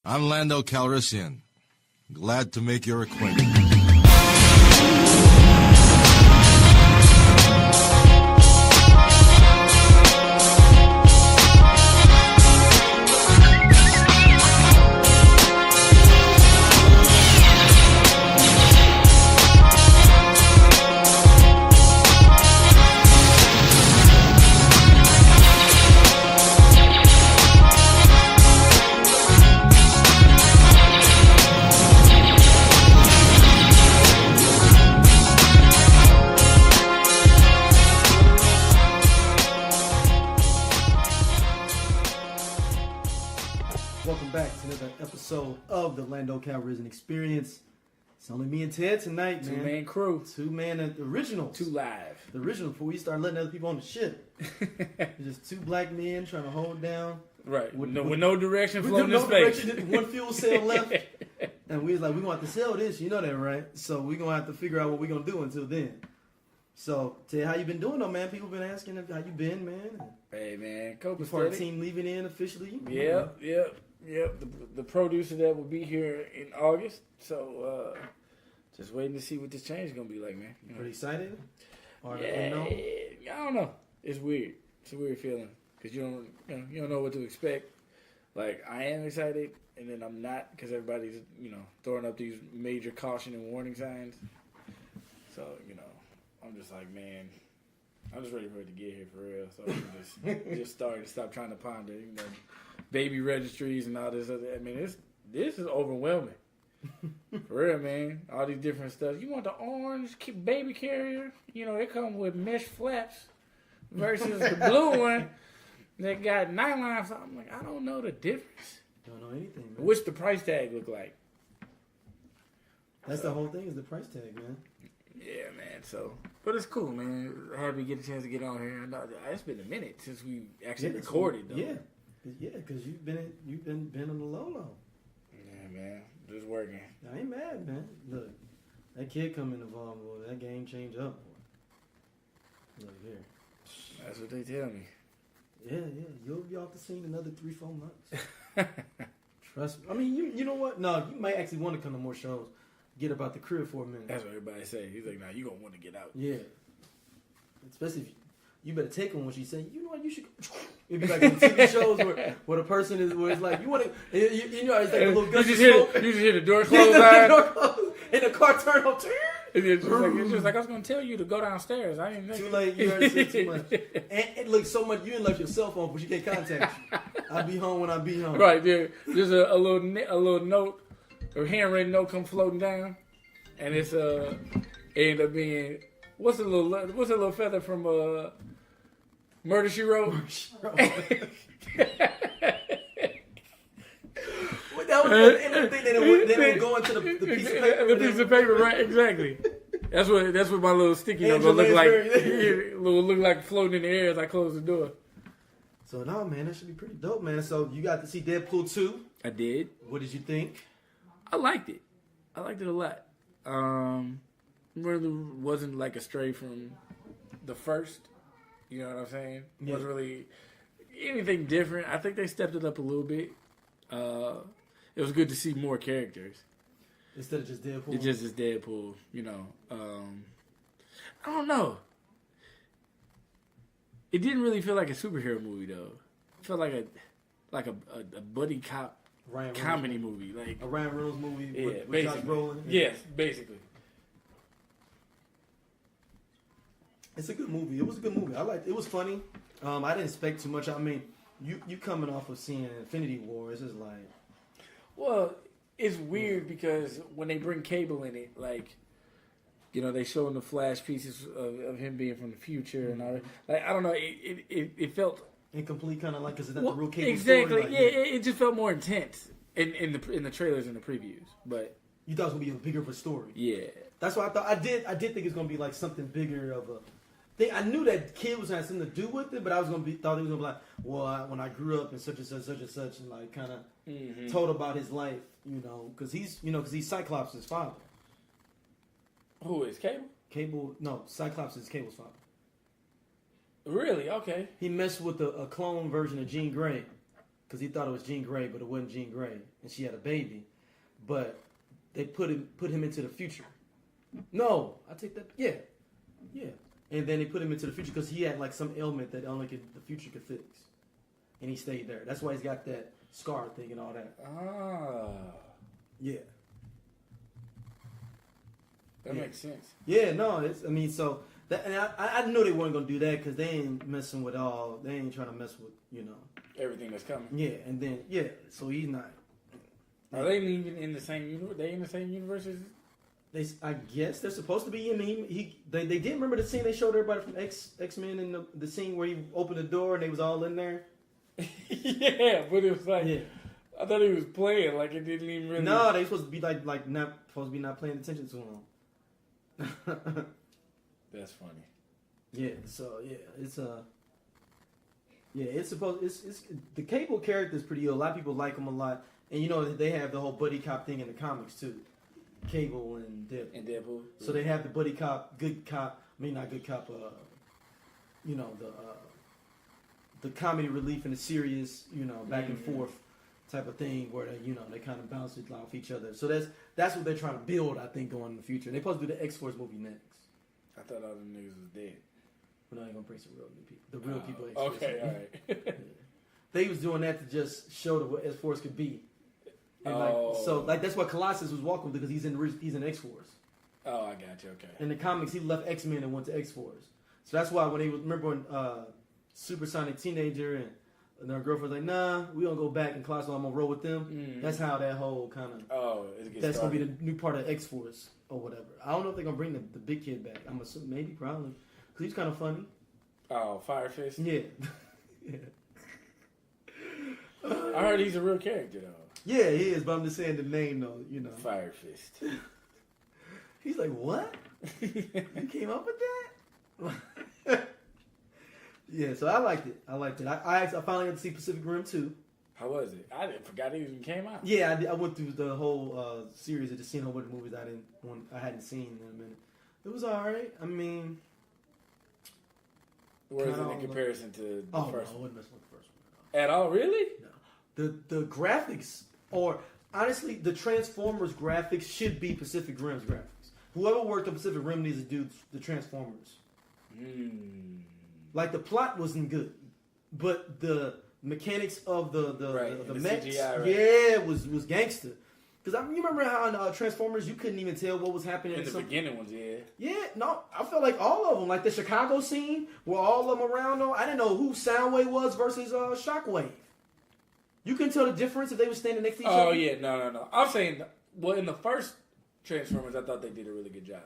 I'm Lando Calrissian. Glad to make your acquaintance. Of the Lando Calrissian Experience. It's only me and Ted tonight, man. Two-man crew. Two-man originals. Two live. The original before we start letting other people on the ship. Just two black men trying to hold down. Right. With no direction floating in space. Direction, one fuel cell left. And we was like, we want to sell this. You know that, right? So we're going to have to figure out what we're going to do until then. So, Ted, how you been doing, though, man? People been asking how you been, man. Hey, man. Cope before our team leaving in officially. Yep. The producer that will be here in August. So, just waiting to see what this change is going to be like, man. You know? Pretty excited? Or I don't know. It's weird. It's a weird feeling. Because you don't know what to expect. Like, I am excited, and then I'm not because everybody's, throwing up these major caution and warning signs. So, I'm just like, man, I'm just ready for it to get here for real. So I'm just starting to stop trying to ponder, baby registries and all this other. I mean, this is overwhelming. For real, man. All these different stuff. You want the orange baby carrier? It comes with mesh flaps versus the blue one that got nylon. So I'm like, I don't know the difference. Don't know anything, man. What's the price tag look like? That's the whole thing is the price tag, man. Yeah, man. So, but it's cool, man. Happy to get a chance to get on here. It's been a minute since we actually recorded, though. Yeah, because you've been on the low. Yeah, man. Just working. I ain't mad, man. Look, that kid coming involved, boy. That game changed up, boy. Look here. That's what they tell me. Yeah. You'll be off the scene another 3-4 months. Trust me. I mean, you know what? No, you might actually want to come to more shows. Get about the crib for a minute. That's what everybody say. He's like, nah, you gonna want to get out. Yeah. Especially if you better take her when she say, you know what, you should. It'd be like in TV shows where the person is, where it's like, you want to, it's like a little gust of smoke. You just hear the door close. The door close, and the car turn on. It's just like, I was going to tell you to go downstairs. I didn't Too late. You already said too much. And it looks so much. You didn't left your cell phone, but you can't contact you. I'll be home when I be home. Right there. Just a little note. Or handwritten note come floating down, and it's end up being what's a little feather from Murder She Wrote. That was the thing. They would go into the piece of paper. The piece of paper, right? Exactly. That's what my little sticky note will look like. It will look like floating in the air as I close the door. So no, man, that should be pretty dope, man. So you got to see Deadpool 2. I did. What did you think? I liked it. I liked it a lot. Really wasn't like a stray from the first. You know what I'm saying? Yeah. Wasn't really anything different. I think they stepped it up a little bit. It was good to see more characters. Instead of just Deadpool? It just is Deadpool, I don't know. It didn't really feel like a superhero movie, though. It felt like a buddy cop comedy movie, like a Ryan Reynolds movie with Josh Brolin. Yes, basically. It's a good movie. It was a good movie. I liked it. It was funny. I didn't expect too much. I mean, you coming off of seeing Infinity War, it's just like. Well, it's weird because when they bring Cable in it, like, they showing the flash pieces of him being from the future and all that. Like, I don't know. It felt incomplete, kind of like, because it's not the real Cable exactly. story. Like, it just felt more intense in the trailers and the previews. But you thought it was gonna be a bigger of a story. Yeah, that's what I thought. I did think it's gonna be like something bigger of a thing. I knew that kid was had something to do with it, but I was thought he was gonna be like, well, when I grew up and such and such, and like kind of told about his life, because he's Cyclops' father. Who is Cable? No, Cyclops is Cable's father. Really? Okay. He messed with a clone version of Jean Grey. because he thought it was Jean Grey, but it wasn't Jean Grey, and she had a baby. But they put him into the future. No, I take that. Yeah. And then they put him into the future because he had like some ailment that only the future could fix, and he stayed there. That's why he's got that scar thing and all that. Yeah. That makes sense. Yeah, no, so that, and I knew they weren't gonna do that because they ain't messing with all. They ain't trying to mess with everything that's coming. Yeah, and then so he's not. Are they even in the same universe? They in the same universe as? I guess they're supposed to be. I mean, they did remember the scene they showed everybody from X-Men in the scene where he opened the door and they was all in there. Yeah, but it was like I thought he was playing like it didn't even really. No, they supposed to be like not supposed to be not paying attention to him. That's funny. Yeah, so it's supposed it's the Cable character is pretty ill. A lot of people like him a lot, and they have the whole buddy cop thing in the comics too. Cable and Deadpool. So they have the buddy cop, good cop. I mean, not good cop. The comedy relief and the serious, back and forth type of thing where they kind of bounce it off each other. So that's what they're trying to build, I think, going in the future. They're supposed to do the X-Force movie next. I thought all the niggas was dead. We're not gonna bring some real new people. The real people. Okay, all right. Yeah. They was doing that to just show what X-Force could be. And that's why Colossus was welcome because he's in X-Force. Oh, I got you. Okay. In the comics, he left X-Men and went to X-Force. So that's why when remember when Supersonic Teenager and their girlfriend's like, nah, we gonna go back and Colossus, I'm gonna roll with them. Mm-hmm. That's how that whole kind of that's started. Gonna be the new part of X-Force or whatever. I don't know if they're gonna bring the big kid back. I'm assuming maybe probably because he's kind of funny. Oh, Fire Fist. Yeah. Yeah. I heard he's a real character though. Yeah, he is, but I'm just saying the name though. Fire Fist. He's like, what? You came up with that? Yeah, so I liked it. I finally got to see Pacific Rim 2. How was it? I forgot it even came out. Yeah, I went through the whole series of just seeing a whole bunch of movies I hadn't seen in a minute. It was alright. I mean, where is it in comparison to the first one? I wouldn't mess with the first one at all. Really? No. The graphics, or honestly, the Transformers graphics should be Pacific Rim's graphics. Whoever worked on Pacific Rim needs to do the Transformers. Like the plot wasn't good, but the mechanics of the mechs, CGI, right? Was gangster. Because you remember how in Transformers you couldn't even tell what was happening in the beginning ones, Yeah, no, I felt like all of them, like the Chicago scene, where all of them around. I didn't know who Soundwave was versus Shockwave. You couldn't tell the difference if they were standing next to each other. Oh yeah, no. I'm saying, well, in the first Transformers, I thought they did a really good job.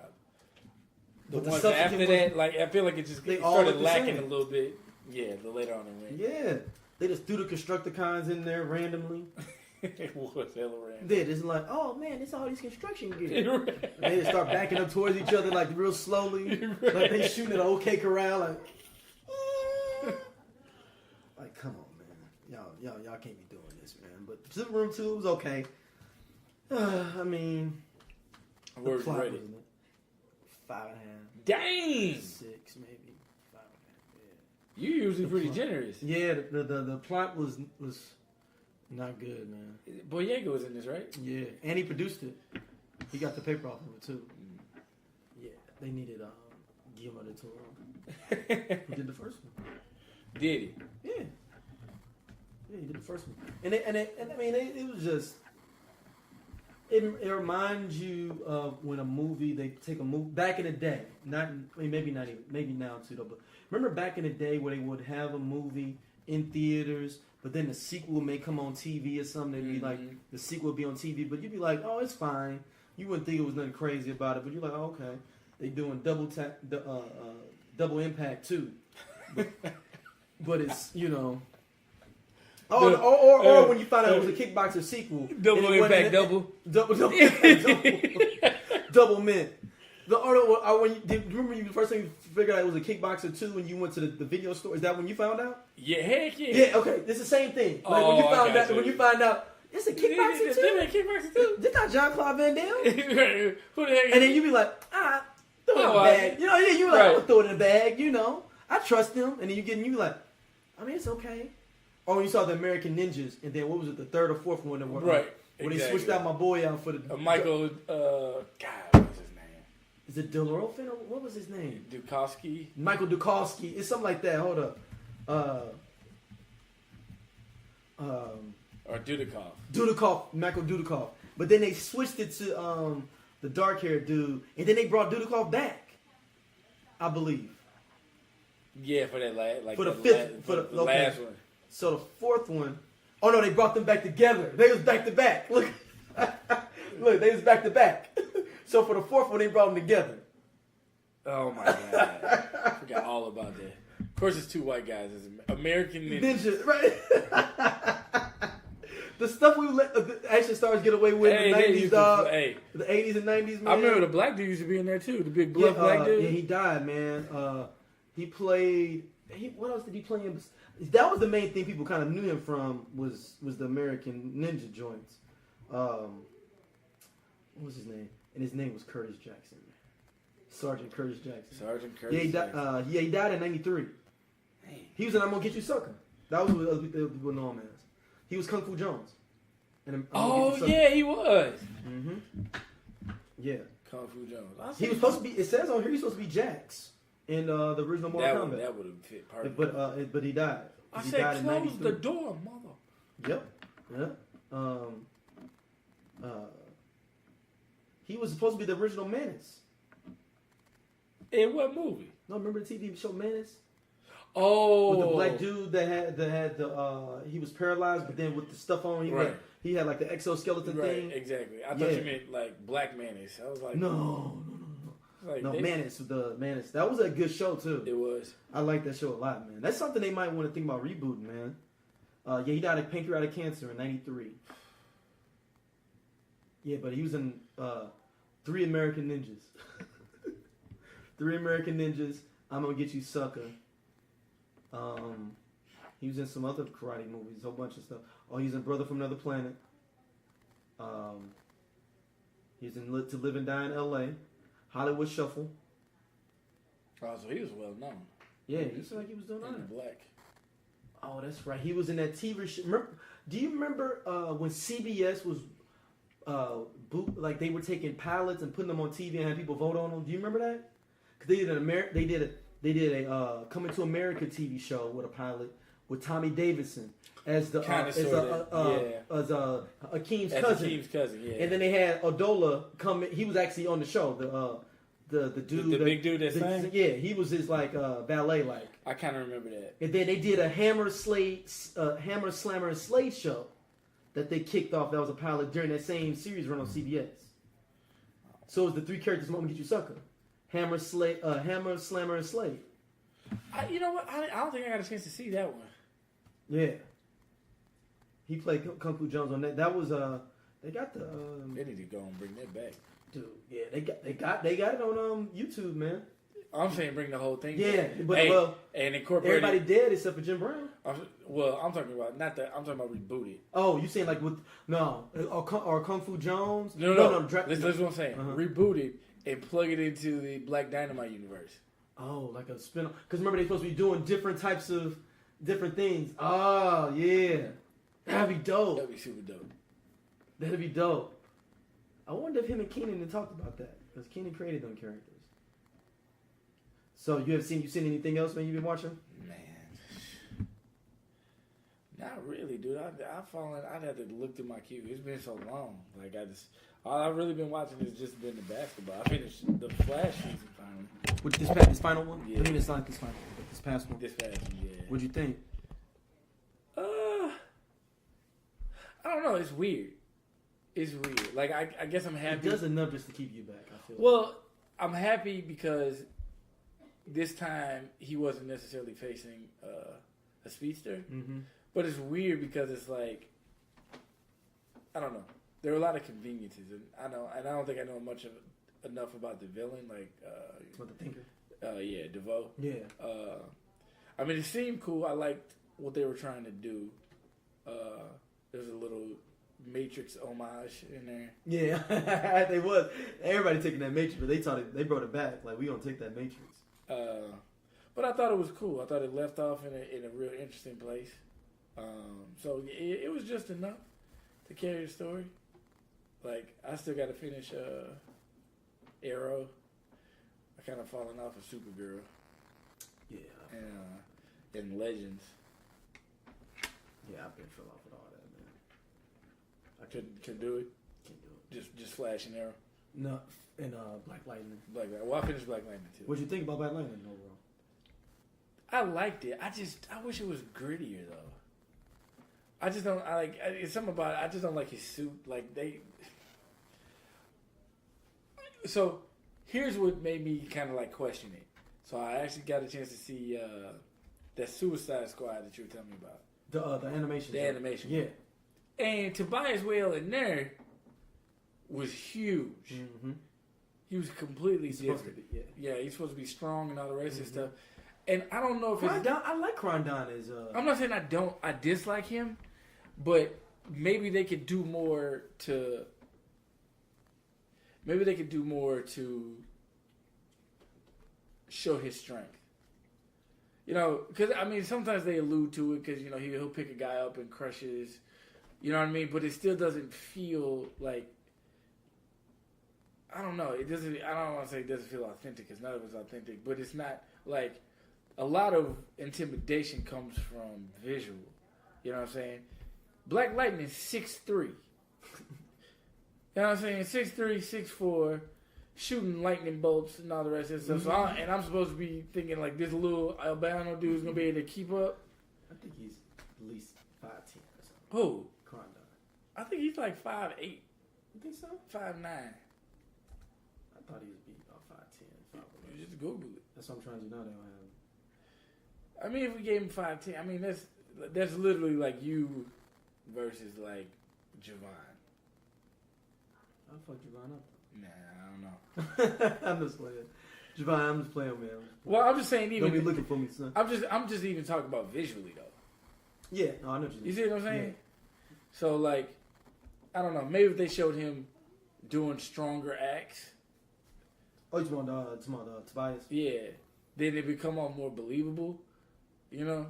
The ones after that, like I feel like it started lacking a little bit. Yeah, the later on it went. Yeah, they just threw the Constructicons in there randomly. It was hella random. They just like, oh man, it's all these construction gear. They just start backing up towards each other like real slowly, like they shooting at an OK Corral, like come on, man, y'all can't be doing this, man. But Pacific Rim 2 was okay. I mean, where was it rated? 5.5. Dang! 6 maybe 5.5. Yeah. You usually pretty generous. Yeah, the plot was not good, man. Boyega was in this, right? Yeah, and he produced it. He got the paper off of it too. Yeah, they needed Guillermo del Toro. He did the first one. Did he? Yeah, he did the first one. And I mean, it was just. It reminds you of when a movie, they take a movie back in the day, maybe now too though, but remember back in the day where they would have a movie in theaters, but then the sequel may come on TV or something. They'd be like, the sequel would be on TV, but you'd be like, oh, it's fine. You wouldn't think it was nothing crazy about it, but you're like, oh, okay. They doing double impact too, but it's Or when you find out it was a kickboxer sequel. Double impact, double mint. Remember the first time you figured out it was a kickboxer 2 when you went to the video store? Is that when you found out? Yeah, heck yeah. Yeah, okay. It's the same thing. Like when you find out it's a kickboxer 2. This not Jean-Claude Van Damme. Who the heck? And then you be like, throw it in the bag. You were like, I'm gonna throw it in the bag. I trust him. And then you be like, I mean, it's okay. Oh, you saw the American Ninjas, and then what was it? The third or fourth one that were Right. When they Exactly. switched out my boy out for the Michael. God, what's his name? Is it Delorofin or what was his name? Dukowski. Michael Dukowski. It's something like that. Hold up. Or Dudikoff. Dudikoff, Michael Dudikoff. But then they switched it to the dark haired dude, and then they brought Dudikoff back, I believe. Yeah, for that last, For the fifth, for the last one. So the fourth one, oh no, they brought them back together. They was back to back. Look, look, they was back to back. So for the fourth one, they brought them together. Oh my god, I forgot all about that. Of course, it's two white guys. It's American Ninja. Right? The stuff we let action stars get away with in the 90s, dog. The 80s and 90s, man. I remember the black dude used to be in there too. The big bluff black dude. Yeah, he died, man. He played. What else did he play in? That was the main thing people kind of knew him from was the American Ninja joints. What was his name? And his name was Curtis Jackson, man. Sergeant Curtis Jackson. Sergeant Curtis Jackson. He died in '93. He was in I'm Gonna Get You Sucker. That was what other people know him as. He was Kung Fu Jones. And yeah, he was. Mm-hmm. Yeah. Kung Fu Jones. He was supposed to be. It says on here he's supposed to be Jax in the original Mortal Kombat. That would have fit perfectly. But he died. I he said died close the door, mother. Yep. He was supposed to be the original Menace. In what movie? No, remember the TV show Menace? Oh, with the black dude that had the he was paralyzed, but then with the stuff on, he had like the exoskeleton thing. Exactly. I thought you meant like Black Menace. I was like, no. Like Menace. That was a good show too. It was. I like that show a lot, man. That's something they might want to think about rebooting, man. He died of pancreatic cancer in '93. Yeah, but he was in 3 American Ninjas. 3 American Ninjas. I'm Gonna Get You Sucker. He was in some other karate movies, a whole bunch of stuff. Oh, he's in Brother from Another Planet. He's in To Live and Die in L.A. Hollywood Shuffle. Oh, so he was well known. Yeah, he seemed like he was doing all right. Black. Oh, that's right. He was in that TV show. Do you remember when CBS was like they were taking pilots and putting them on TV and had people vote on them? Do you remember that? Because they did a Coming to America TV show with a pilot with Tommy Davidson as the as Akeem's cousin. Akeem's cousin, yeah. And then they had Odola come. He was actually on the show. The dude, the big dude that sang. Yeah, he was his like ballet like. I kind of remember that. And then they did a Hammer Slammer and Slade show that they kicked off. That was a pilot during that same series run on CBS. So it was the 3 characters from I'm Gonna Get You Sucker. Hammer, Slammer, and Slade. You know what? I don't think I got a chance to see that one. Yeah. He played Kung Fu Jones on that. That was they got the they need to go and bring that back. Dude, yeah, they got it on YouTube, man. I'm saying bring the whole thing back. But and incorporate everybody dead except for Jim Brown. I'm talking about not that. I'm talking about rebooted. Oh, you saying like with or Kung Fu Jones? No. That's what I'm saying. Rebooted and plug it into the Black Dynamite universe. Oh, like a spin-off. Because remember, they're supposed to be doing different types of different things. Oh, yeah. That'd be dope. That'd be super dope. That'd be dope. I wonder if him and Keenan had talked about that. Because Keenan created them characters. So, you seen anything else, man, you've been watching? Man. Not really, dude. I've fallen. I'd have to look through my queue. It's been so long. Like, all I've really been watching has just been the basketball. I finished the Flash season finally. With this final one? Yeah. I mean, it's not this final one, but this past one. This past one, yeah. What'd you think? I don't know. It's weird. Like, I guess I'm happy. It does enough just to keep you back, I feel. Well, I'm happy because this time he wasn't necessarily facing a speedster. Mm-hmm. But it's weird because it's like, I don't know. There are a lot of conveniences, and I don't think I know enough about the villain, like What the Thinker? Yeah, DeVoe. Yeah. I mean, it seemed cool. I liked what they were trying to do. There's a little Matrix homage in there. Yeah, they was. Everybody taking that Matrix, but they brought it back. Like, we gonna take that Matrix. But I thought it was cool. I thought it left off in a real interesting place. So it was just enough to carry the story. Like, I still got to finish Arrow. I kind of fallen off of Supergirl. Yeah. And Legends. Yeah, I've been fell off with all that, man. I couldn't do it. Can't do it. Just Flash and Arrow. No, and Black Lightning. Well, I finished Black Lightning too. What'd you think about Black Lightning overall? I liked it. I wish it was grittier though. I just don't. It's something about it. I just don't like his suit. Like they. So, here's what made me kind of like question it. So I actually got a chance to see that Suicide Squad that you were telling me about. The animation. The animation. Yeah. And Tobias Whale in there was huge. Mm-hmm. He was completely different. Yeah, he's supposed to be strong and all the rest of stuff. And I don't know if I like Krondon as I'm not saying I dislike him, but maybe they could do more to show his strength. You know, because I mean, sometimes they allude to it because you know he'll pick a guy up and crush his, you know what I mean. But it still doesn't feel like, I don't know. It doesn't. I don't want to say it doesn't feel authentic because none of it's authentic. But it's not like a lot of intimidation comes from visual. You know what I'm saying? Black Lightning 6'3". You know what I'm saying? 6'3", 6'4", shooting lightning bolts and all the rest of that stuff. So I'm supposed to be thinking like this little albino dude is gonna be able to keep up. I think he's at least 5'10" or something. Who? Krondon. I think he's like 5'8". You think so? 5'9". I thought he was about 5'10", 5'11". You just Google it. That's what I'm trying to do now. They don't have. I mean, if we gave him 5'10", I mean that's literally like you versus like Javon. I'll fuck Javon up. Nah, I don't know. I'm just playing. Javon, I'm just playing, man. Well, I'm just saying even don't be looking for me, son. I'm just even talking about visually though. Yeah, no, I know what you mean. You see what I'm saying? Yeah. So like, I don't know. Maybe if they showed him doing stronger acts. Oh, you want Tobias? Yeah, then it become all more believable. You know.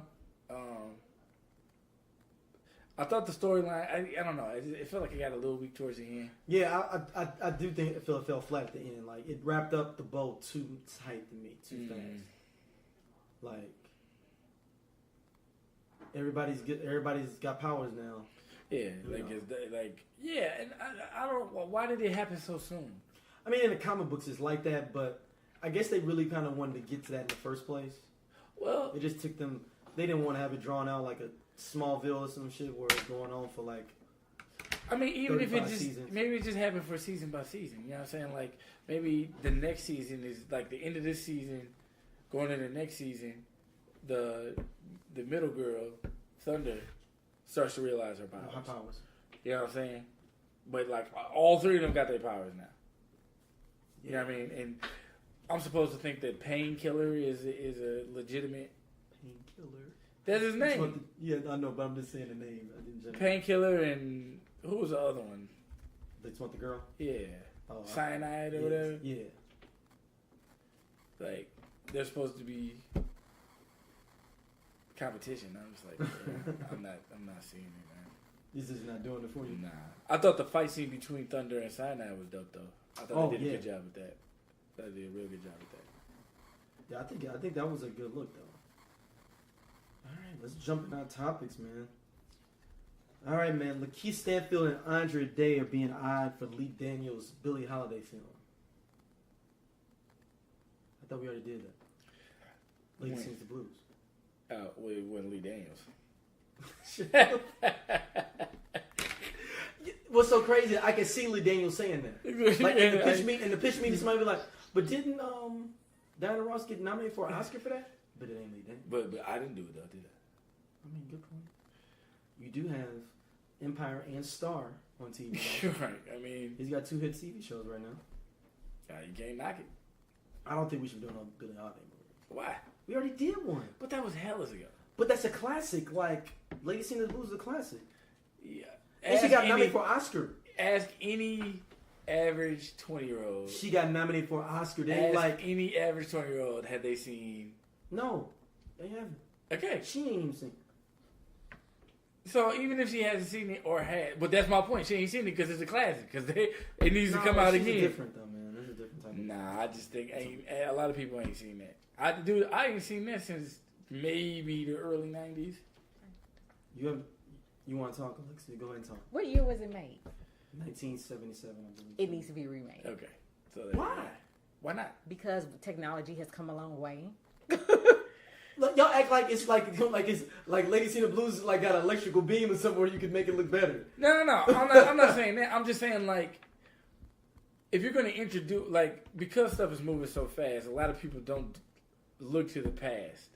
I thought the storyline, I don't know, it felt like it got a little weak towards the end. Yeah, I do think it fell flat at the end. Like, it wrapped up the bow too tight to me, too fast. Like, everybody's got powers now. Yeah, yeah, and I don't, why did it happen so soon? I mean, in the comic books it's like that, but I guess they really kind of wanted to get to that in the first place. Well, it just took them, they didn't want to have it drawn out like a Smallville or some shit where it's going on for like, I mean, even if it just seasons. Maybe it just happened for season by season. You know what I'm saying? Like maybe the next season is like the end of this season, going into the next season. The middle girl, Thunder, starts to realize her powers. Her powers. You know what I'm saying? But like all three of them got their powers now. You know what I mean? And I'm supposed to think that Painkiller is a legitimate Painkiller. That's his name. Yeah, I know, but I'm just saying the name. Painkiller and who was the other one? They just want the girl? Yeah. Cyanide or whatever? Yeah. Like, they're supposed to be competition. I'm just like, yeah, I'm not seeing it, man. This is not doing it for you? Nah. I thought the fight scene between Thunder and Cyanide was dope, though. I thought they did a good job with that. They did a real good job with that. Yeah, I think that was a good look, though. All right, let's jump into our topics, man. All right, man. Lakeith Stanfield and Andra Day are being eyed for Lee Daniels' Billie Holiday film. I thought we already did that. Lady Sings the Blues. When Lee Daniels. What's so crazy? I can see Lee Daniels saying that. Like in the pitch meeting, somebody be like, "But didn't Diana Ross get nominated for an Oscar for that?" But it ain't Lee Daniels. But I didn't do it though, did I? I mean, good point. You do have Empire and Star on TV. Right. I mean, he's got 2 hit TV shows right now. You can't knock it. I don't think we should do another Billie Holiday movie. Why? We already did one. But that was hell ago. But that's a classic. Like, Lady Sings the Blues is a classic. Yeah. And she got nominated for Oscar. Ask any average 20-year-old. She got nominated for Oscar. Ask any average 20-year-old had they seen. No, they haven't. Okay. She ain't even seen. So even if she hasn't seen it or had, but that's my point. She ain't seen it because it's a classic. Because it needs to come out again. Different though, man. That's a different type. Nah, I just think a lot of people ain't seen that. I ain't seen that since maybe the early '90s. You want to talk, Alexia? Go ahead and talk. What year was it made? 1977, I believe. It needs to be remade. Okay. So Why? Why not? Because technology has come a long way. Look, y'all act like it's like Ladies in the Blues like got an electrical beam or something where you can make it look better. No. I'm not saying that. I'm just saying like, if you're going to introduce because stuff is moving so fast, a lot of people don't look to the past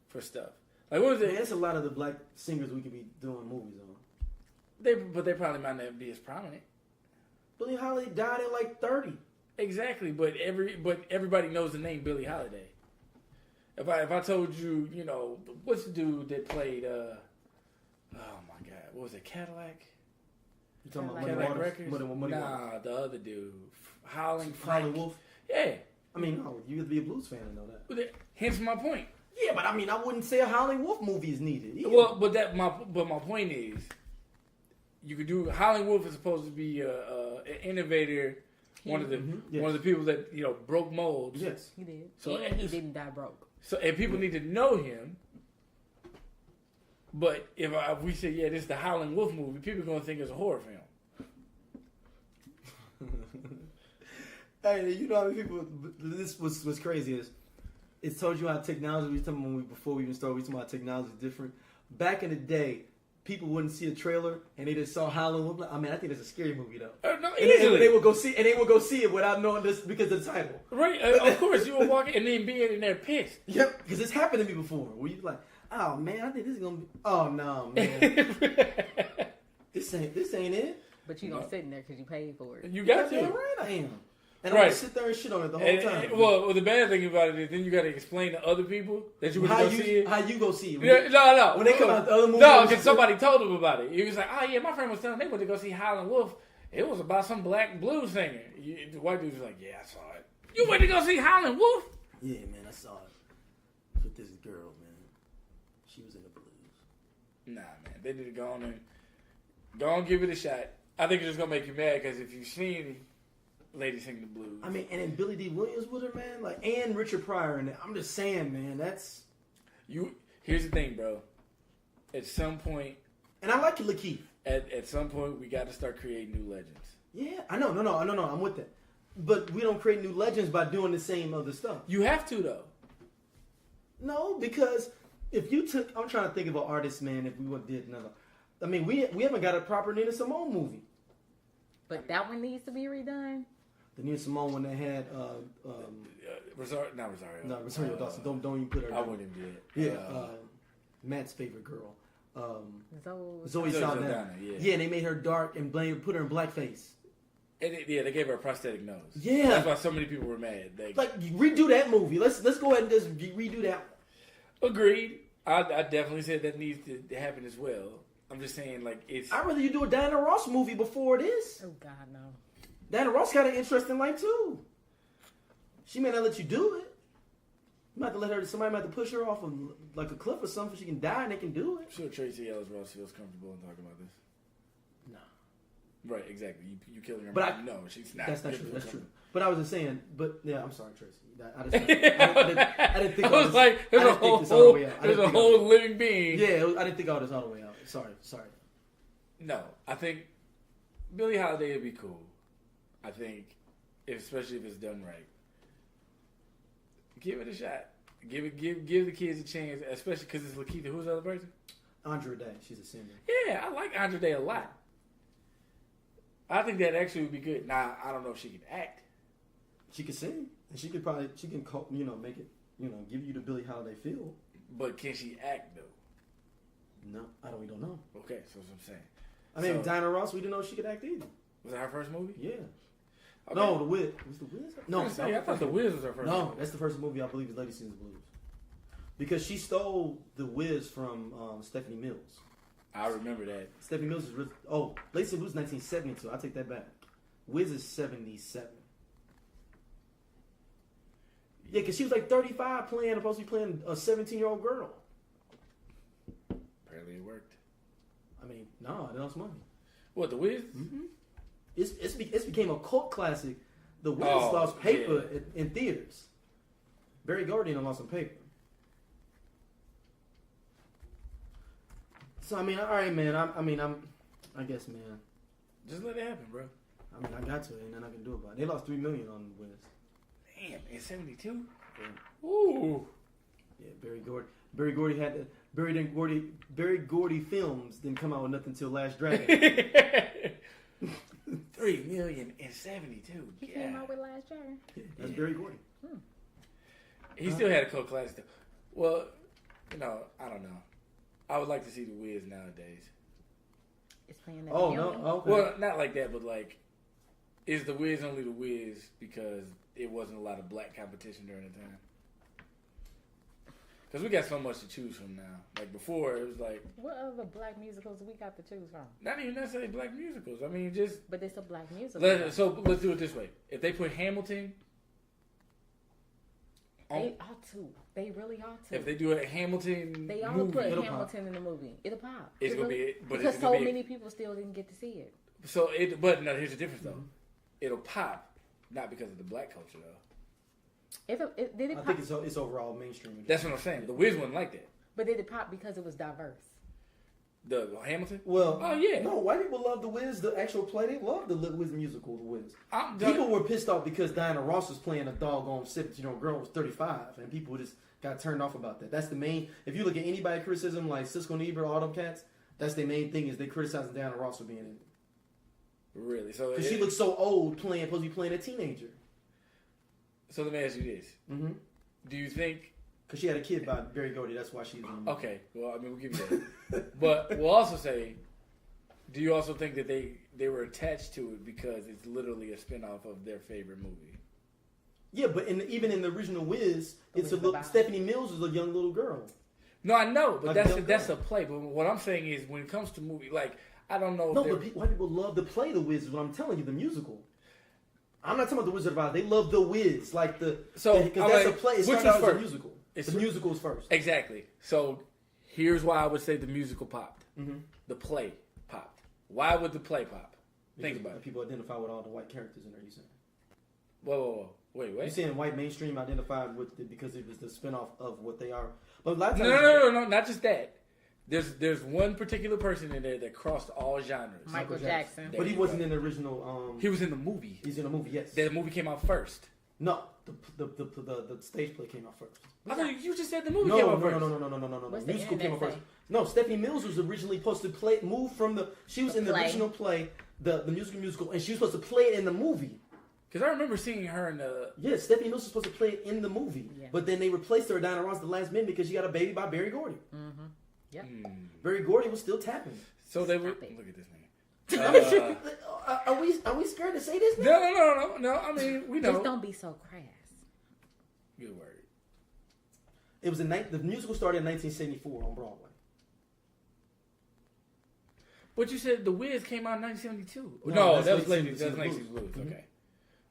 for stuff. Like what was it? Man, that's a lot of the black singers we could be doing movies on. But they probably might not be as prominent. Billie Holiday died at like 30. Exactly, but everybody knows the name Billie Holiday. If I told you, what's the dude that played? Oh my God, what was it? Cadillac. You talking about Cadillac Records? Muddy nah, Waters. the other dude, Howling Wolf. Yeah. I mean, no, you have to be a blues fan to know that. Hence my point. Yeah, but I mean, I wouldn't say a Howling Wolf movie is needed either. Well, but my point is, you could do Howling Wolf is supposed to be an innovator, one of the people that broke molds. Yes, he did. So and he didn't die broke. So and people need to know him. But if we say this is the Howling Wolf movie, people are gonna think it's a horror film. Hey, you know how many people? This was crazy is. It told you how technology. Before we even started, we talking about technology is different. Back in the day, people wouldn't see a trailer and they just saw Howling Wolf. I mean, I think it's a scary movie though. No, easily. And they would go see it without knowing this because of the title. Right, of course you would walk in and then be in there pissed. Yep, because it's happened to me before. Where you like, oh man, I think this is gonna be. Oh no, man, this ain't it. But you gonna sit in there because you paid for it. You got to. Damn right, I am. And I'm gonna sit there and shit on it the whole time. Well, the bad thing about it is then you got to explain to other people that you would go see it. How you go see it? No. When they come out the other movie. No, because somebody told him about it. He was like, oh yeah, my friend was telling me they went to go see Howlin' Wolf. It was about some black blues singer. The white dude was like, yeah, I saw it. You went to go see Howlin' Wolf? Yeah, man, I saw it. With this girl, man. She was in the blues. Nah, man. They need to go on and give it a shot. I think it's just going to make you mad because if you've seen Lady Sing the Blues. I mean, and then Billy D. Williams with her, man. And Richard Pryor in it. I'm just saying, man, that's... Here's the thing, bro. At some point... And I like Lakeith. At some point, we got to start creating new legends. Yeah, I know. No, I'm with that. But we don't create new legends by doing the same other stuff. You have to, though. No, because if you took... I'm trying to think of an artist, man, if we did another... I mean, we haven't got a proper Nina Simone movie. But that one needs to be redone? The Nina Simone one that had... Rosario. No, Rosario Dawson. Don't even put her... I wouldn't even do it. Yeah, Matt's favorite girl. Zoe Saldana. Yeah, and they made her dark and put her in blackface. And they gave her a prosthetic nose. Yeah, that's why so many people were mad. Redo that movie. Let's go ahead and just redo that one. Agreed. I definitely said that needs to happen as well. I'm just saying, it's... I'd rather you do a Diana Ross movie before this. Oh, God, no. Diana Ross got an interesting life, too. She may not let you do it. You might have to let her... Somebody might have to push her off of, a cliff or something so she can die and they can do it. I'm sure Tracy Ellis Ross feels comfortable in talking about this. No. Right, exactly. You killing her. But no, she's not. That's not true. That's true. But I was just saying... But, yeah, I'm sorry, Tracy. I didn't think I was like, there's a whole living being. Yeah, I didn't think I was all the way out. Sorry. No, I think Billie Holiday would be cool. I think, especially if it's done right. Give it a shot. Give the kids a chance, especially because it's Lakeith. Who's the other person? Andra Day. She's a singer. Yeah, I like Andra Day a lot. I think that actually would be good. Now, I don't know if she can act. She can sing, and she can make it, give you the Billie Holiday feel. But can she act though? No, we don't know. Okay, so that's what I'm saying. I mean, Diana Ross, we didn't know she could act either. Was that her first movie? Yeah. Okay. No, The Wiz. Was The Wiz? No, I thought The Wiz was her first movie. No, that's the first movie I believe is Lady Sings the Blues. Because she stole The Wiz from Stephanie Mills. I remember that. Stephanie Mills is... Lady Sings the Blues is 1972. I'll take that back. Wiz is 77. Yeah, because she was 35 supposed to be playing a 17-year-old girl. Apparently it worked. mean, no, they lost money. What, The Wiz? Mm-hmm. It's became a cult classic. The Wiz lost paper in theaters. Barry Gordy lost some paper. So I mean, all right, man. I guess, man. Just let it happen, bro. I mean, I got to, and then I can do about it. They lost $3 million on the Wiz. Damn, in 72? Yeah. Ooh. Yeah, Barry Gordy films didn't come out with nothing until Last Dragon. $3 million in 72. He came out with Last Dragon. That's Barry Gordy. He still had a cult classic though. Well, I don't know. I would like to see The Wiz nowadays. It's playing that. Oh no, okay. Well, not like that, but like, is The Wiz only The Wiz because it wasn't a lot of black competition during the time? Because we got so much to choose from now. Like before, it was like... What other black musicals we got to choose from? Not even necessarily black musicals. I mean, just... But it's a black musical. Let's do it this way. If they put Hamilton... They ought to. They really ought to. If they do a Hamilton They ought to movie... put It'll Hamilton pop. in the movie. It'll pop. It's going to be... Because so many people still didn't get to see it. But no, here's the difference, though. It'll pop, not because of the black culture, though. Did it I pop? think it's overall mainstream. That's what I'm saying. The Wiz wasn't like that. But did it pop because it was diverse? The Hamilton? Well, oh yeah. No, white people love The Wiz, the actual play. They love the Wiz musical, The Wiz. I'm People were pissed off because Diana Ross was playing a doggone 17-year-old girl who was 35, and people just got turned off about that. That's the main. If you look at anybody criticism like Cisco and Ebert, all them cats, that's their main thing is they criticizing Diana Ross for being in it. Really? So Because she looks so old, supposed to be playing a teenager. So let me ask you this: Do you think? Because she had a kid by Barry Gordy, that's why she's in the movie. Okay, well, I mean, we'll give you that. But we'll also say, do you also think that they were attached to it because it's literally a spinoff of their favorite movie? Yeah, but even in the original Wiz, it's a little, Stephanie Mills is a young little girl. No, I know, but Like that's a play. But what I'm saying is, when it comes to movie, like I don't know. No, but white people love to play the Wiz. Is what I'm telling you, the musical. I'm not talking about the Wizard of Oz. They love the Wiz, like because that's a play. It started out as a musical. The musical's first. Exactly. So here's why I would say the musical popped. The play popped. Why would the play pop? Think about it. People identify with all the white characters in there. You saying? Whoa. Wait. You saying white mainstream identified with it because it was the spinoff of what they are? But a lot of times, no, not just that. There's one particular person in there that crossed all genres. Michael Jackson. But he wasn't in the original. He was in the movie. He's in the movie. Yes. That movie came out first. No, the stage play came out first. I thought you just said the movie came out first. No. What's The the musical internet came out first. say? No, Stephanie Mills was originally supposed to move from the. She was in the play. original play, the musical, and she was supposed to play it in the movie. Because I remember seeing her in the... Yeah, Stephanie Mills was supposed to play it in the movie. Yeah. But then they replaced her, Diana Ross, at the last minute because she got a baby by Barry Gordy. Yep. Barry Gordy was still tapping. So they were... Stop it. Look at this man. Are we scared to say this now? No. I mean, we know. Just don't be so crass. Good word. It was the musical started in 1974 on Broadway. But you said The Wiz came out in 1972. No, that was Late Lakeith Season Blues. Blues.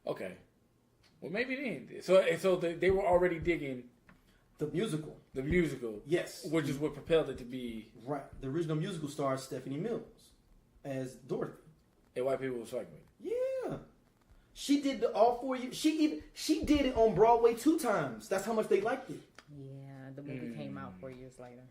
Okay. Well, maybe then. So they were already digging the musical. The musical. Yes. Which is what propelled it to be. Right. The original musical stars Stephanie Mills as Dorothy. And white people were fucking with. Yeah. She did all 4 years. She did it on Broadway 2 times. That's how much they liked it. Yeah, the movie came out 4 years later.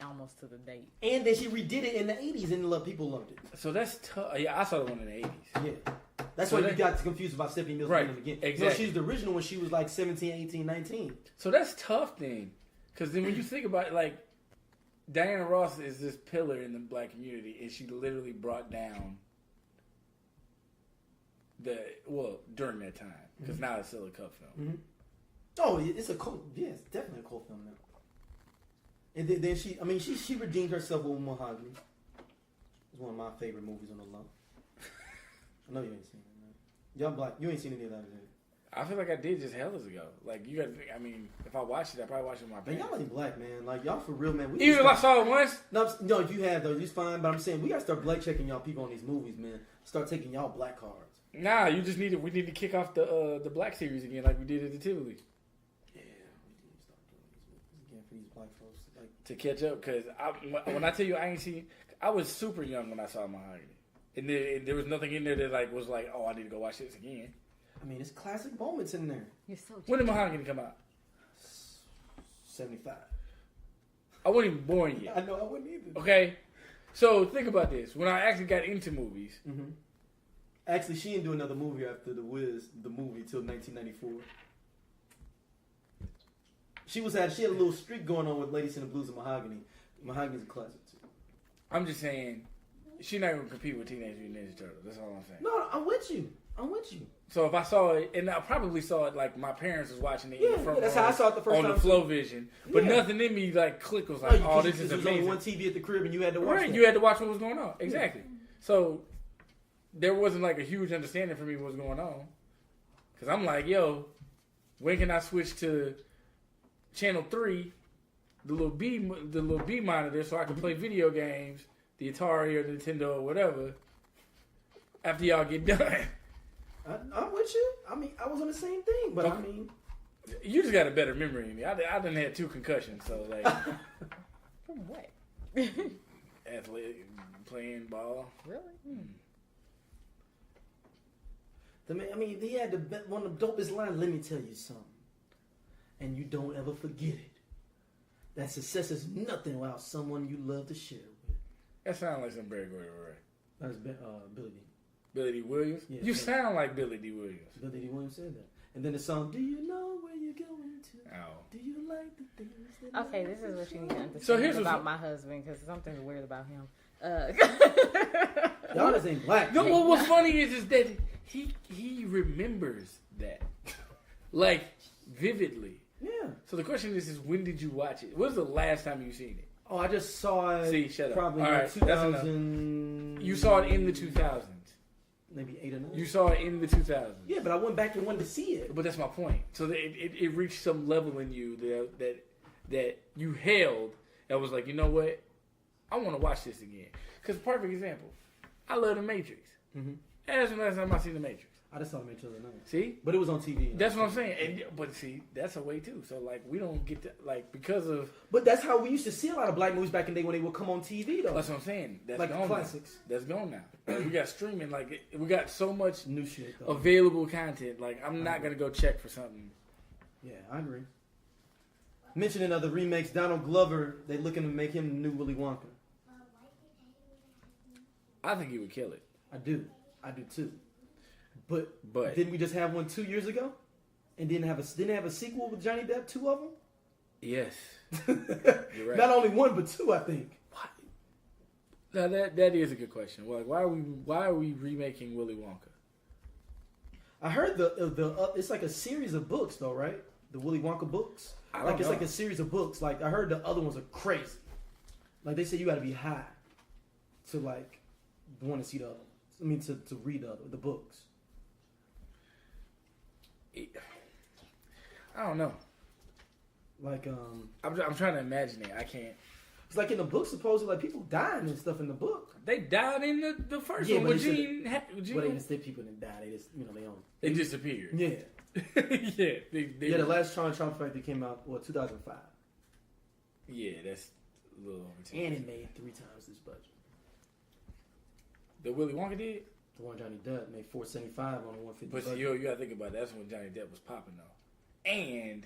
Almost to the date. And then she redid it in the 80s and people loved it. So that's tough. Yeah, I saw the one in the 80s. Yeah. That's why you got confused about Stephanie Mills right. again. Exactly. No, she's the original when she was like 17, 18, 19. So that's tough then. Because then when you think about it, like, Diana Ross is this pillar in the black community, and she literally brought down during that time. Because now it's still a cult film. Oh, it's a cult. Yeah, it's definitely a cult film now. And then she redeemed herself with Mahogany. It's one of my favorite movies on the low. I know you ain't seen it, man. Y'all black, you ain't seen any of that, man. I feel like I did just hell years ago. Like, you got to think, I mean, if I watched it, I probably watched it with my Man, parents. y'all ain't black, man. Like, y'all for real, man. Even if I saw it once? No, if you have, though, it's fine. But I'm saying, we got to start black checking y'all people on these movies, man. Start taking y'all black cards. Nah, we need to kick off the black series again like we did at the Tivoli. Yeah, we need to start doing these movies again for these black folks. Like, to catch up, because when I tell you I ain't seen... I was super young when I saw Mahogany. And there was nothing in there that like was like, oh, I need to go watch this again. I mean, it's classic moments in there. You're so When did Mahogany come out? 75. I wasn't even born yet. I know, I wouldn't either. Okay? So think about this. When I actually got into movies. Mm-hmm. Actually, she didn't do another movie after the movie, till 1994. She had a little streak going on with Ladies in the Blues and Mahogany. Mahogany's a classic too. I'm just saying, she's not going to compete with Teenage Mutant Ninja Turtles. That's all I'm saying. No, I'm with you. So if I saw it, and I probably saw it like my parents was watching it. Yeah, from, that's how I saw it the first on time. the Flow Vision. But Yeah. nothing in me like clicked was like, oh, this is There was amazing. only one TV at the crib and you had to watch Right, that. you had to watch what was going on. Exactly. So there wasn't like a huge understanding for me what was going on. Because I'm like, yo, when can I switch to channel 3, the little B monitor, so I can play video games, the Atari or Nintendo or whatever, after y'all get done. I'm with you. I mean, I was on the same thing, but I mean... You just got a better memory than me. I done had 2 concussions, so like... From what? Athletic, playing ball. Really? I mean, he had one of the dopest lines. Let me tell you something, and you don't ever forget it. That success is nothing without someone you love to share with. That sounds like some Barry Gordy. That's Billy D. Billy D. Williams? Yeah, You sound like Billy D. Williams. Billy D. Williams said that. And then the song, do you know where you're going to? Oh. Do you like the things that Okay, this is what you need to understand So here's about what's- my husband, because something's weird about him. Y'all just ain't black. No, man. well, what's funny is that he remembers that. Like, vividly. Yeah. So the question is when did you watch it? When was the last time you seen it? Oh, I just saw it. See, shut up. Probably All in right, that's enough. 2000. You saw it in the 2000s. Maybe 8 or 9. You saw it in the 2000s. Yeah, but I went back and wanted to see it. But that's my point. So that it reached some level in you that you held that was like, you know what? I want to watch this again. Because perfect example, I love The Matrix. Mm-hmm. That's the last time I seen The Matrix. I just saw them each other night. See? But it was on TV. That's what I'm saying. But see, that's a way too. So like we don't get to like because of. But that's how we used to see a lot of black movies back in the day when they would come on TV though. That's what I'm saying. That's Like the gone classics. Now. That's gone now. We got streaming. Like we got so much New shit though. available content. Like I'm not gonna go check for something. Yeah, I agree. Mentioning other remakes, Donald Glover, they looking to make him the new Willy Wonka. I think he would kill it. I do too. But But didn't we just have one 2 years ago? And didn't have a sequel with Johnny Depp, 2 of them? yes, You're right. Not only 1 but 2, I think. Now that is a good question. Like why are we remaking Willy Wonka? I heard it's like a series of books though, right? The Willy Wonka books. I don't It's know. like a series of books. Like I heard the other ones are crazy. Like they say you got to be high to like want to see the other ones. I mean to read the books. I don't know. Like I'm trying to imagine it. I can't. it's like in the book supposedly like people dying and stuff in the book. They died in the first Yeah, one but with they Gene. But they just say people didn't die. They just they don't. They disappeared. Yeah. Yeah. Yeah, the last Charlie Factory came out 2005. Yeah, that's a little over 10. And it made 3 times this budget. The Willy Wonka did? The one Johnny Depp made $475 on a 150 But budget. you gotta think about it. That's when Johnny Depp was popping though. And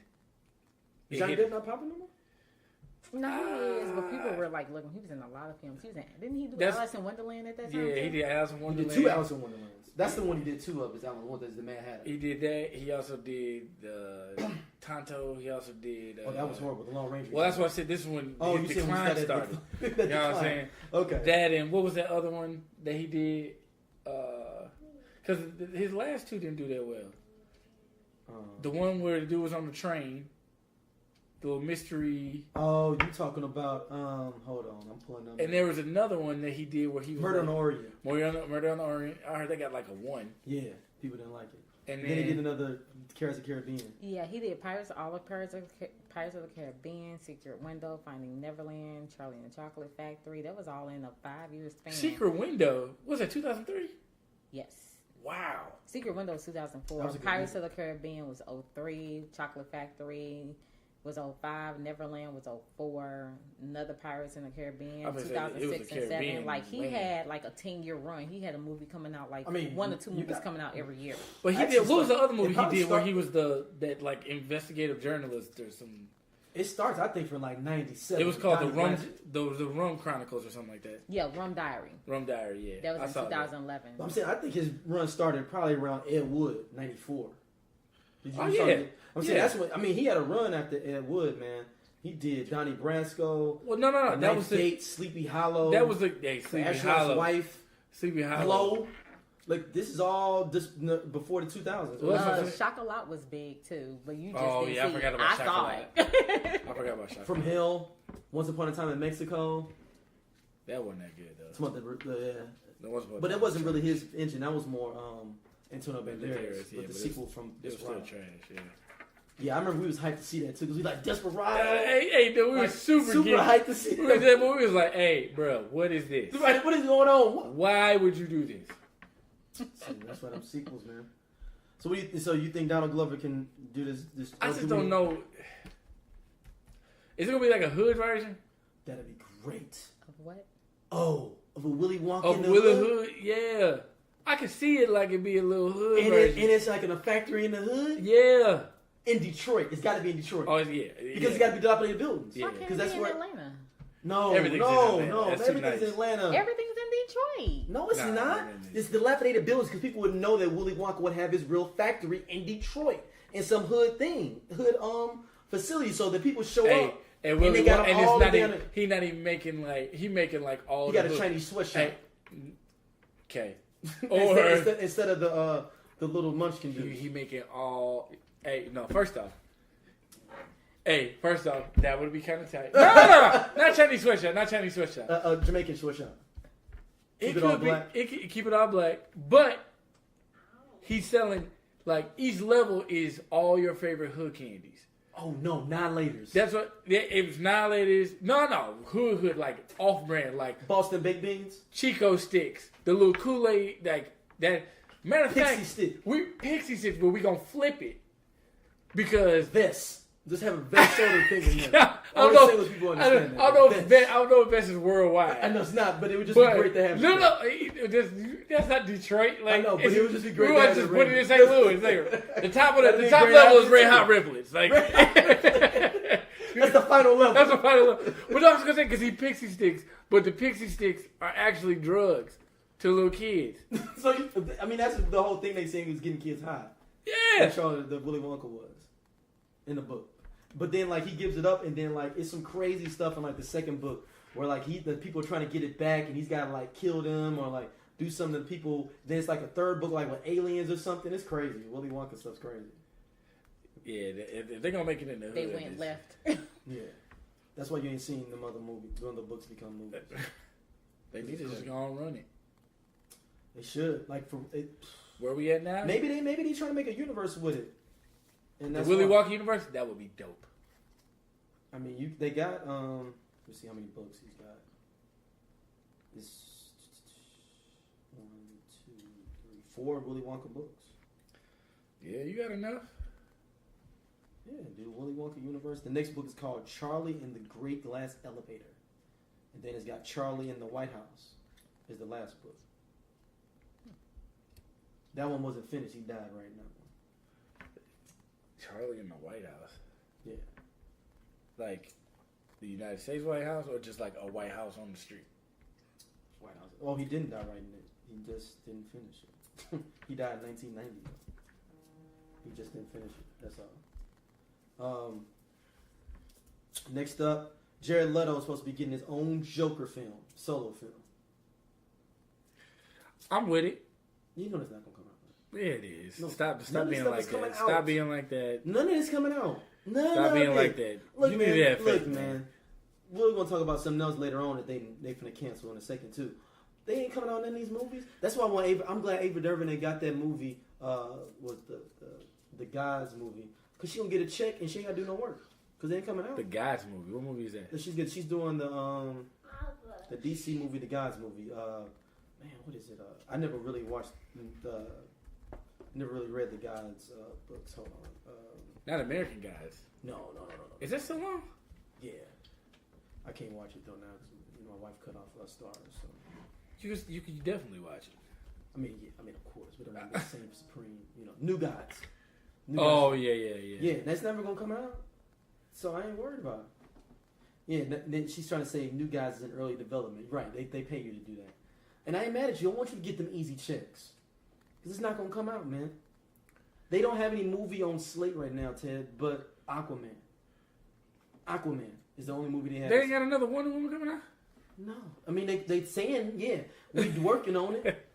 Is Johnny Depp not popping no more? No, he is, but people were like, looking. He was in a lot of films. Didn't he do That's- Alice in Wonderland at that time? yeah, he too? did Alice in He Wonderland. did 2 Alice in Wonderlands. That's the one he did 2 of. Is Alice in Wonderland? The Mad Hatter. He did that. He also did Tonto. He also did. Oh, that was horrible. The Lone Ranger. Well, that's why I said this is when Oh, his you said when decline he started. started. You know what I'm saying? Okay. That and what was that other one that he did? Because his last 2 didn't do that well. The one where the dude was on the train, the little mystery. Oh, you talking about? Hold on, I'm pulling up. And there was another one that he did where he was Murder on the Orient. Murder on the Orient. I heard they got like a 1. Yeah, people didn't like it. And then he did another Pirates of the Caribbean. Yeah, he did Pirates of the Caribbean, Secret Window, Finding Neverland, Charlie and the Chocolate Factory. That was all in a 5-year span. Secret Window. Was that 2003? Yes. Wow. Secret Window was 2004. That was a good Pirates movie. of the Caribbean was 2003. Chocolate Factory, was 05. Neverland was 04. Another Pirates in the Caribbean, I was 2006 and 7. Caribbean Like, he land. had like a 10-year run. He had a movie coming out like 1 or 2 movies coming out every year. But he Actually, did. What was the other movie he did where start- he was that like investigative journalist or some? It starts, I think, from like 97. It was called Donnie the Rum Chronicles or something like that. Yeah, Rum Diary. Rum Diary, yeah. That I was saw in 2011. I'm saying, I think his run started probably around Ed Wood, 94. Did you Oh, start yeah. it? I'm saying, that's what, I mean, he had a run after Ed Wood, man. He did Donnie Brasco. Well, no, The that was Ninth Gate, Sleepy Hollow. that was the Sleepy Astronaut's Hollow. Wife. Sleepy Hollow. Glow. Like, this is all just before the 2000s. Well, Chocolat was big too, but you just Oh, didn't yeah, I see forgot it. about I saw Chocolat. it. I forgot about Shot. From Hell, Once Upon a Time in Mexico. That wasn't that good though. Some of yeah. That wasn't But it wasn't really his engine. That was more Antonio Banderas, Banderas yeah, with the but sequel from It was this still round. trash, yeah. Yeah, I remember we was hyped to see that too because we like Desperado. Hey, dude, we were Like, super geeked. hyped to see We was, that. we was like, hey, bro, what is this? Like, what is going on? Why would you do this? See, that's why them sequels, man. So you think Donald Glover can do this? I just don't know. Is it gonna be like a hood version That'd be great. Of what? Oh, of a Willy Wonka of in the Willy hood? Hood? Yeah, I can see it like it be a little hood And, version. it's like in a factory in the hood Yeah. in Detroit. It's got to be in Detroit Oh yeah. because it's got to be dilapidated buildings. Yeah. Why can't Because it that's be in where. Atlanta? No, Everything's in no, Atlanta. no. That's too Everything's nice. in Atlanta. Everything's in Detroit. No, it's Nah, not. everything. It's dilapidated buildings because people would know that Willy Wonka would have his real factory in Detroit in some hood facility, so that people show Hey, up and Willy they got Wonka, and all it's not the even, damn- he not even making like he making like all. he the got a hood- Chinese sweatshop Hey, okay. Or instead of the little munchkin dude. he making all. Hey, no. First off, that would be kind of tight. No, not Chinese sweatshop. Not Chinese sweatshop. Jamaican sweatshop. It Keep it all could be. black. Keep it all black. But he's selling like each level is all your favorite hood candies. Oh no, non-laters. That's what it was. Annihilators. No, hood like off-brand like Boston baked beans. Chico sticks, the little Kool-Aid like that. Matter of Pixie fact, stick. Pixie sticks, but we gonna flip it because Vest. Just have a vest soda thing in there. I don't know. Only Sailor people I understand don't know if Vest. I don't know if Vest is worldwide. I know it's not, but it would just But be great to have. that's not Detroit. Like, I know, but it would just be great We to want have to just it put it in St. Louis. Like, the top That'd the be top great level is outfit, Red too. Hot Riblets. Like That's the final level. that's the final level. But I was gonna say because he pixie sticks, but the pixie sticks are actually drugs to little kids. So I mean, that's the whole thing they saying was getting kids high. Yeah. That's all that Willy Wonka was in the book. But then like he gives it up, and then like it's some crazy stuff in like the second book where like the people are trying to get it back, and he's got to like kill them or like do something to people. Then it's like a third book like with aliens or something. It's crazy. Willy Wonka stuff's crazy. Yeah, if they're gonna make it in the hood, They went left. Yeah, that's why you ain't seen them other movies. When the books become movies, They need to just go and run it. they should like for it. Where we at now? Maybe they trying to make a universe with it. And The that's Willy why- Wonka universe. That would be dope. I mean, they got let's see how many books he's got. It's 1, 2, 3, 4 Willy Wonka books. Yeah, you got enough. Yeah, dude, Willy Wonka universe. The next book is called Charlie and the Great Glass Elevator, and then it's got Charlie in the White House. Is the last book. That one wasn't finished. He died right now. Charlie in the White House. Yeah. Like the United States White House, or just like a White House on the street? White House. Oh, he didn't die writing it. He just didn't finish it. He died in 1990. He just didn't finish it. That's all. Next up, Jared Leto is supposed to be getting his own Joker film, solo film. I'm with it. You know it's not gonna come out. Yeah, it is. No, Stop none of this being stuff like is coming that. out. Stop being like that. None of this coming out. None Stop of being it. like that. Look, You man. need to have Look, faith, man. We're gonna talk about something else later on that they finna cancel in a second too. They ain't coming out in these movies. That's why I'm glad Ava DuVernay got that movie. Was the Guys movie because she gonna get a check and she ain't gotta do no work because they ain't coming out. The Guys movie. What movie is that? She's doing the DC movie, the Guys movie. Man, what is it? I never really watched Never really read the Gods books. Hold on. Not American Gods. No. Is that so long? Yeah. I can't watch it though now because my wife cut off Stars. So. You could definitely watch it. I mean, of course, but I mean, the same Supreme, New Gods. Yeah. Yeah, that's never gonna come out, so I ain't worried about it. Yeah, then she's trying to say New Gods is in early development. Right, they pay you to do that, and I ain't mad at you. I want you to get them easy checks, because it's not gonna come out, man. They don't have any movie on slate right now, Ted, but Aquaman. Aquaman is the only movie they have. They ain't got another Wonder Woman coming out? No, I mean they saying we working on it.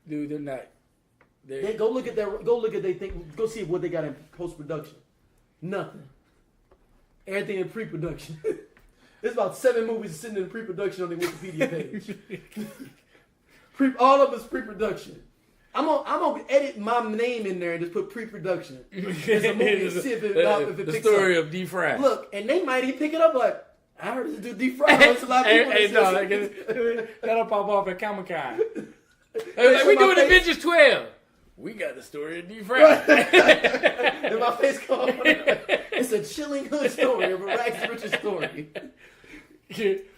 Dude, they're not. They go look at that. Go see what they got in post production. Nothing. Everything in pre production. There's about 7 movies sitting in pre production on their Wikipedia page. All of us pre production. I'm gonna edit my name in there and just put pre production. There's a movie and see if it the picks story up. of D. Fry. Look, and they might even pick it up like. I heard this dude deep fried. There's a lot of people. That'll pop off at Comic-Con. We doing Avengers 12. We got the story of deep fried. And my face come on. It's a chilling hood story of a rags to riches story.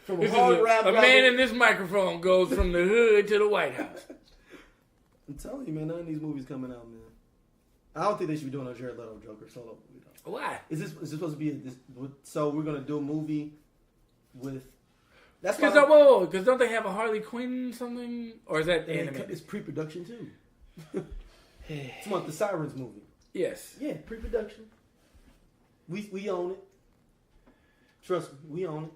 From a man in this microphone goes from the hood to the White House. I'm telling you, man, none of these movies coming out, man. I don't think they should be doing a Jared Leto Joker solo movie, though. Why? Is this supposed to be so we're gonna do a movie with? That's because don't they have a Harley Quinn something, or is that animated? It's pre-production too. It's the Sirens movie. Yes. Yeah, pre-production. We own it. Trust me, we own it.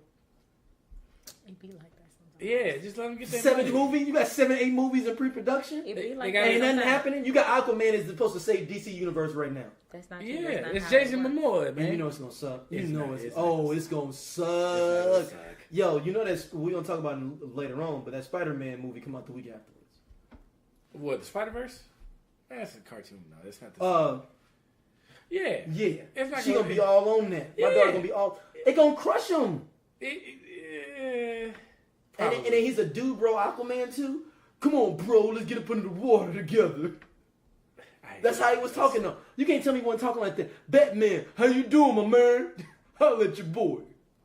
It be like that sometimes. Yeah, just let them get that 7 movies. You got 7, 8 movies in pre-production. It be like that. that. Ain't nothing happening. You got Aquaman is supposed to save DC Universe right now. That's not true. Yeah, That's it's not Jasn how it Mamoa, man. And you know it's gonna suck. It's gonna suck. Yo, you know that's we're gonna talk about it later on, but that Spider-Man movie come out the week afterwards. What, the Spider-Verse? That's a cartoon, no. That's not the Yeah. It's not she gonna be all on that. My daughter gonna be all. It gonna crush him. And then he's a dude, bro. Aquaman too. Come on, bro. Let's get up under the water together. That's how he was talking though. You can't tell me he wasn't talking like that. Batman, how you doing, my man? Holla at your boy.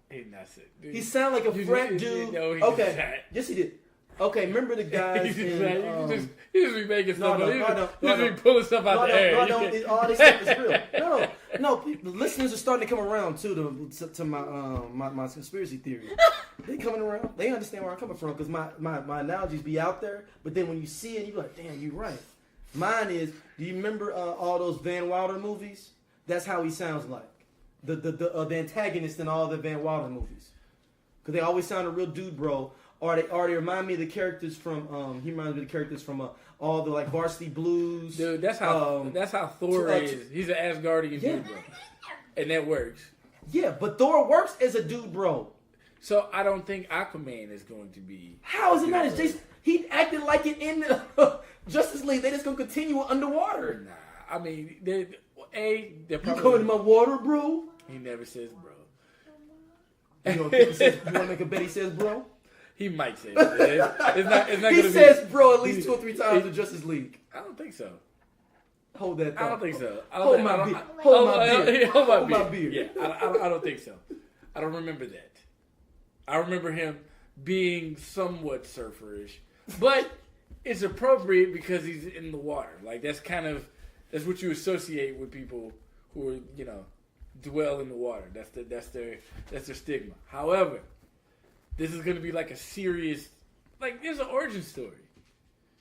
That's it. Dude. He sound like a frat dude. Okay. Yes, he did. Okay, remember the guys in... He just be making stuff up. He just be pulling stuff out the air. All this stuff is real. No, the listeners are starting to come around, too, to my conspiracy theory. They coming around. They understand where I'm coming from, because my analogies be out there, but then when you see it, you be like, damn, you're right. Mine is, do you remember all those Van Wilder movies? That's how he sounds like. The antagonist in all the Van Wilder movies. Because they always sound a real dude, bro. Or they remind me of the characters from he reminds me of the characters from all the like Varsity Blues. Dude, that's how Thor is. He's an Asgardian dude, bro. And that works. Yeah, but Thor works as a dude, bro. So I don't think Aquaman is going to be. How is it not as Jason? He acted like it in Justice League. They just gonna continue underwater. Nah, I mean, they're probably. You coming in my water, bro? He never says bro. You want to make a bet he says bro? He might say it. It's not he says bro at least 2 or 3 times in Justice League. I don't think so. Hold that thought. I don't think so. Hold my beer. Yeah, I don't think so. I don't remember that. I remember him being somewhat surferish, but it's appropriate because he's in the water. Like that's what you associate with people who are dwell in the water. That's their stigma. However, this is going to be like a serious, like there's an origin story,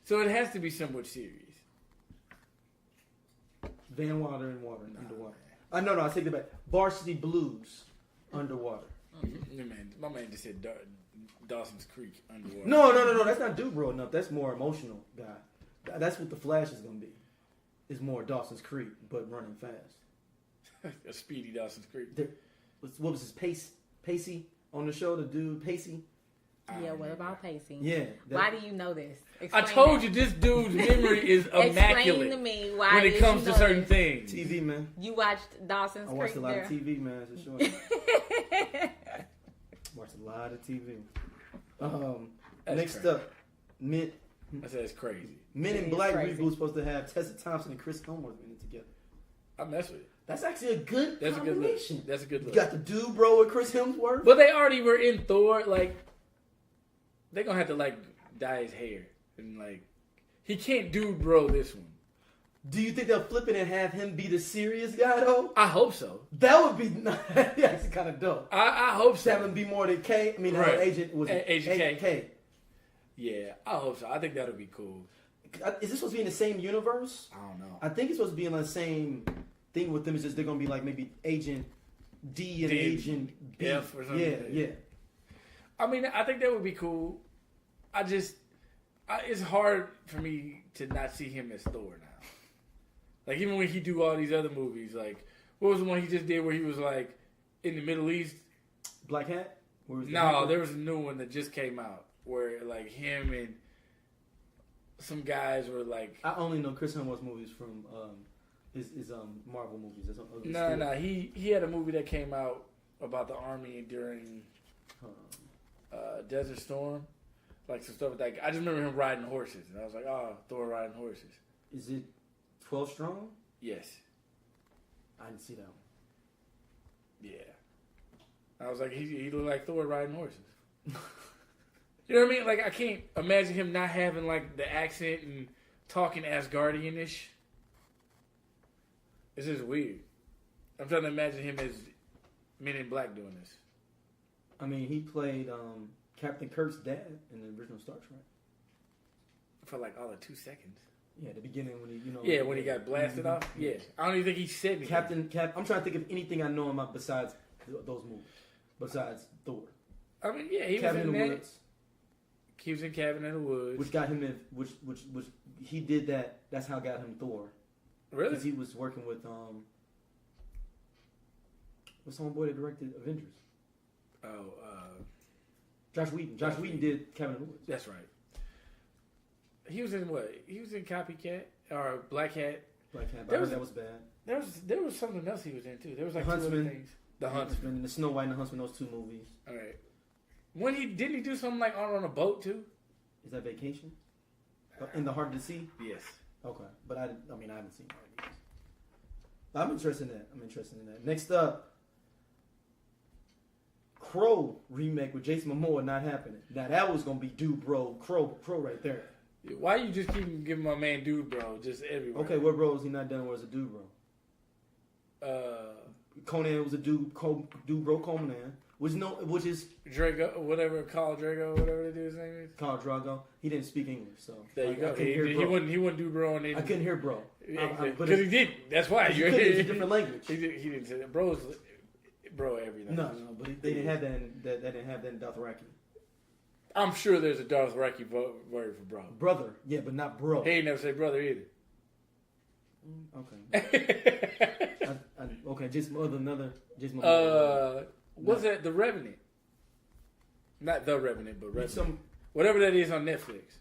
so it has to be somewhat serious. Van Wilder in water, underwater. No, I take it back. Varsity Blues, underwater. My man just said Dawson's Creek, underwater. No. That's not dude bro enough. That's more emotional guy. That's what the Flash is going to be. It's more Dawson's Creek, but running fast. A speedy Dawson's Creek. What was his Pacey on the show? The dude Pacey. Yeah, what about Pacey? Yeah. Why do you know this? Explain I told you this dude's memory is immaculate. Explain to me why when it comes to certain things. TV, man. You watched Dawson's Creek? I watched a lot of TV, man. For sure. Watched a lot of TV. Next crazy. up, Mint. I said it's crazy. Men in It is Black crazy. reboot supposed to have Tessa Thompson and Chris Hemsworth in it together. I mess with it. That's actually a good That's combination. a good look. That's a good You look. got the dude, bro, with Chris Hemsworth. But they already were in Thor. Like, they're gonna have to like dye his hair and like he can't do bro this one. Do you think they'll flip it and have him be the serious guy though? I hope so. That would be that's kind of dope. I hope so. Have him be more than K. I mean, Right. Agent was it? Agent K. K. Yeah, I hope so. I think that'll be cool. Is this supposed to be in the same universe? I don't know. I think it's supposed to be in the same thing with them. It's just they're gonna be like maybe Agent D and D, Agent B. F or something. Yeah. I mean, I think that would be cool. It's hard for me to not see him as Thor now. Like, even when he do all these other movies, like, what was the one he just did where he was, like, in the Middle East? Black Hat? Where was the No, hacker? there was a new one that just came out where, like, him and some guys were, like... I only know Chris Hemsworth's movies from his Marvel movies. That's No. He had a movie that came out about the army during Desert Storm. Like, some stuff with that. I just remember him riding horses. And I was like, oh, Thor riding horses. Is it 12 Strong? Yes. I didn't see that one. Yeah. I was like, he looked like Thor riding horses. You know what I mean? Like, I can't imagine him not having, like, the accent and talking Asgardian-ish. It's just weird. I'm trying to imagine him as Men in Black doing this. I mean, he played Captain Kirk's dad in the original Star Trek. For, like, all of 2 seconds. Yeah, the beginning when he, Yeah, when he got blasted off. Yeah. I don't even think he said anything. I'm trying to think of anything I know him about besides those movies. Besides Thor. I mean, yeah, he Cabin was in in the that. Woods. He was in Cabin in the Woods. Which got him in, which he did that. That's how got him Thor. Really? Because he was working with what's the homeboy that directed Avengers? Josh Whedon. Josh Whedon did Cabin in the Woods. That's right. He was in what? He was in Copycat or Black Hat. Black Hat. But I heard that was bad. There was something else he was in too. There was like The two other Huntsman. things. The Huntsman. And the Snow White and the Huntsman. Those two movies. All right. When didn't he do something like on a boat too? Is that Vacation? In the Heart of the Sea? Yes. Okay, but I haven't seen Heart of the Sea. I'm interested in that. Next up, Crow remake with Jasn Mamoa not happening. Now that was gonna be Dude Bro Crow right there. Why you just keep giving my man Dude Bro just everywhere? Okay, what bro is he not done with as a Dude Bro? Conan was a Dude Bro Conan, which is Drago, whatever, Khal Drago, whatever they do his name is. Khal Drago. He didn't speak English, so There you I go. couldn't hear He bro. wouldn't do Bro on I couldn't hear bro. because he did. That's why It's a different language. He didn't say that. Bro everything. No, but they didn't have that. They didn't have that in Dothraki. I'm sure there's a Dothraki word for bro. Brother, yeah, but not bro. He ain't never say brother either. Okay. Okay, just Mamoa. What's that? The Revenant. Not The Revenant, but Revenant. Some Whatever that is on Netflix.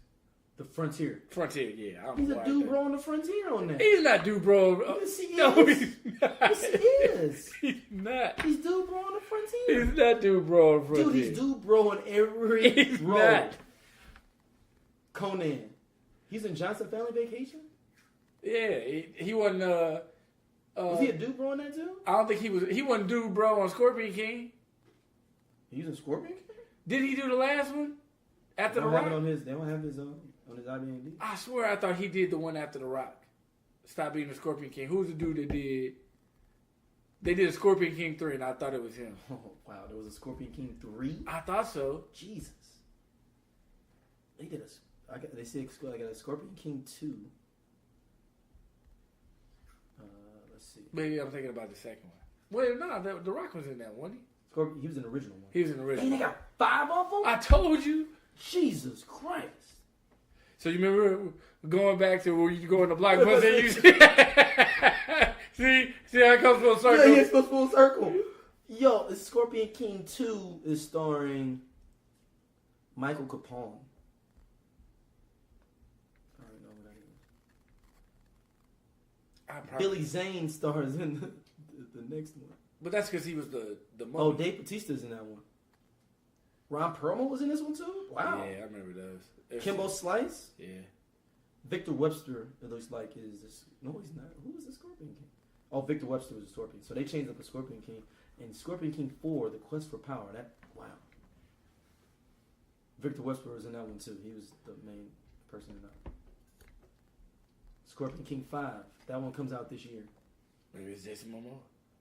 the Frontier. Frontier, yeah. I don't He's know a why dude I- bro on the Frontier on that. He's not dude bro. Yes, he No, is. he's not. Yes, he is. He's not. He's dude bro on the Frontier. He's not dude bro on Frontier. Dude, he's dude bro on every He's road. not. Conan. He's in Johnson Family Vacation? Yeah, he wasn't. Was he a dude bro on that too? I don't think he was. He wasn't dude bro on Scorpion King. He's in Scorpion King? Did he do the last one after They the don't have Rock? it on his. They don't have his on his IMDb. I swear, I thought he did the one after the Rock. Stop being the Scorpion King. Who's the dude that did? They did a Scorpion King 3, and I thought it was him. Oh wow, there was a Scorpion King 3. I thought so. Jesus. They did a. They said I got a Scorpion King 2. Let's see. Maybe I'm thinking about the second one. Wait, no, the Rock was in that, wasn't he? Scorpion. He was in the original one. He was in the Hey, original. they got 5 of them. I told you. Jesus Christ. So you remember going back to where you go in the blockbuster and you see how it comes full circle? Yeah, it's supposed full circle. Yo, Scorpion King 2 is starring Michael Capone. I don't know who that is. Billy Zane stars in the next one. But that's because he was the mummy. Oh, Dave Bautista's in that one. Ron Perlman was in this one too? Wow. Yeah, I remember those. Kimbo Slice? Yeah. Victor Webster, it looks like, is this. No, he's not. Who is the Scorpion King? Oh, Victor Webster was the Scorpion. So they changed up the Scorpion King. And Scorpion King 4, The Quest for Power. Wow. Victor Webster was in that one too. He was the main person in that. Scorpion King 5. That one comes out this year. Maybe it's Jasn Mamoa.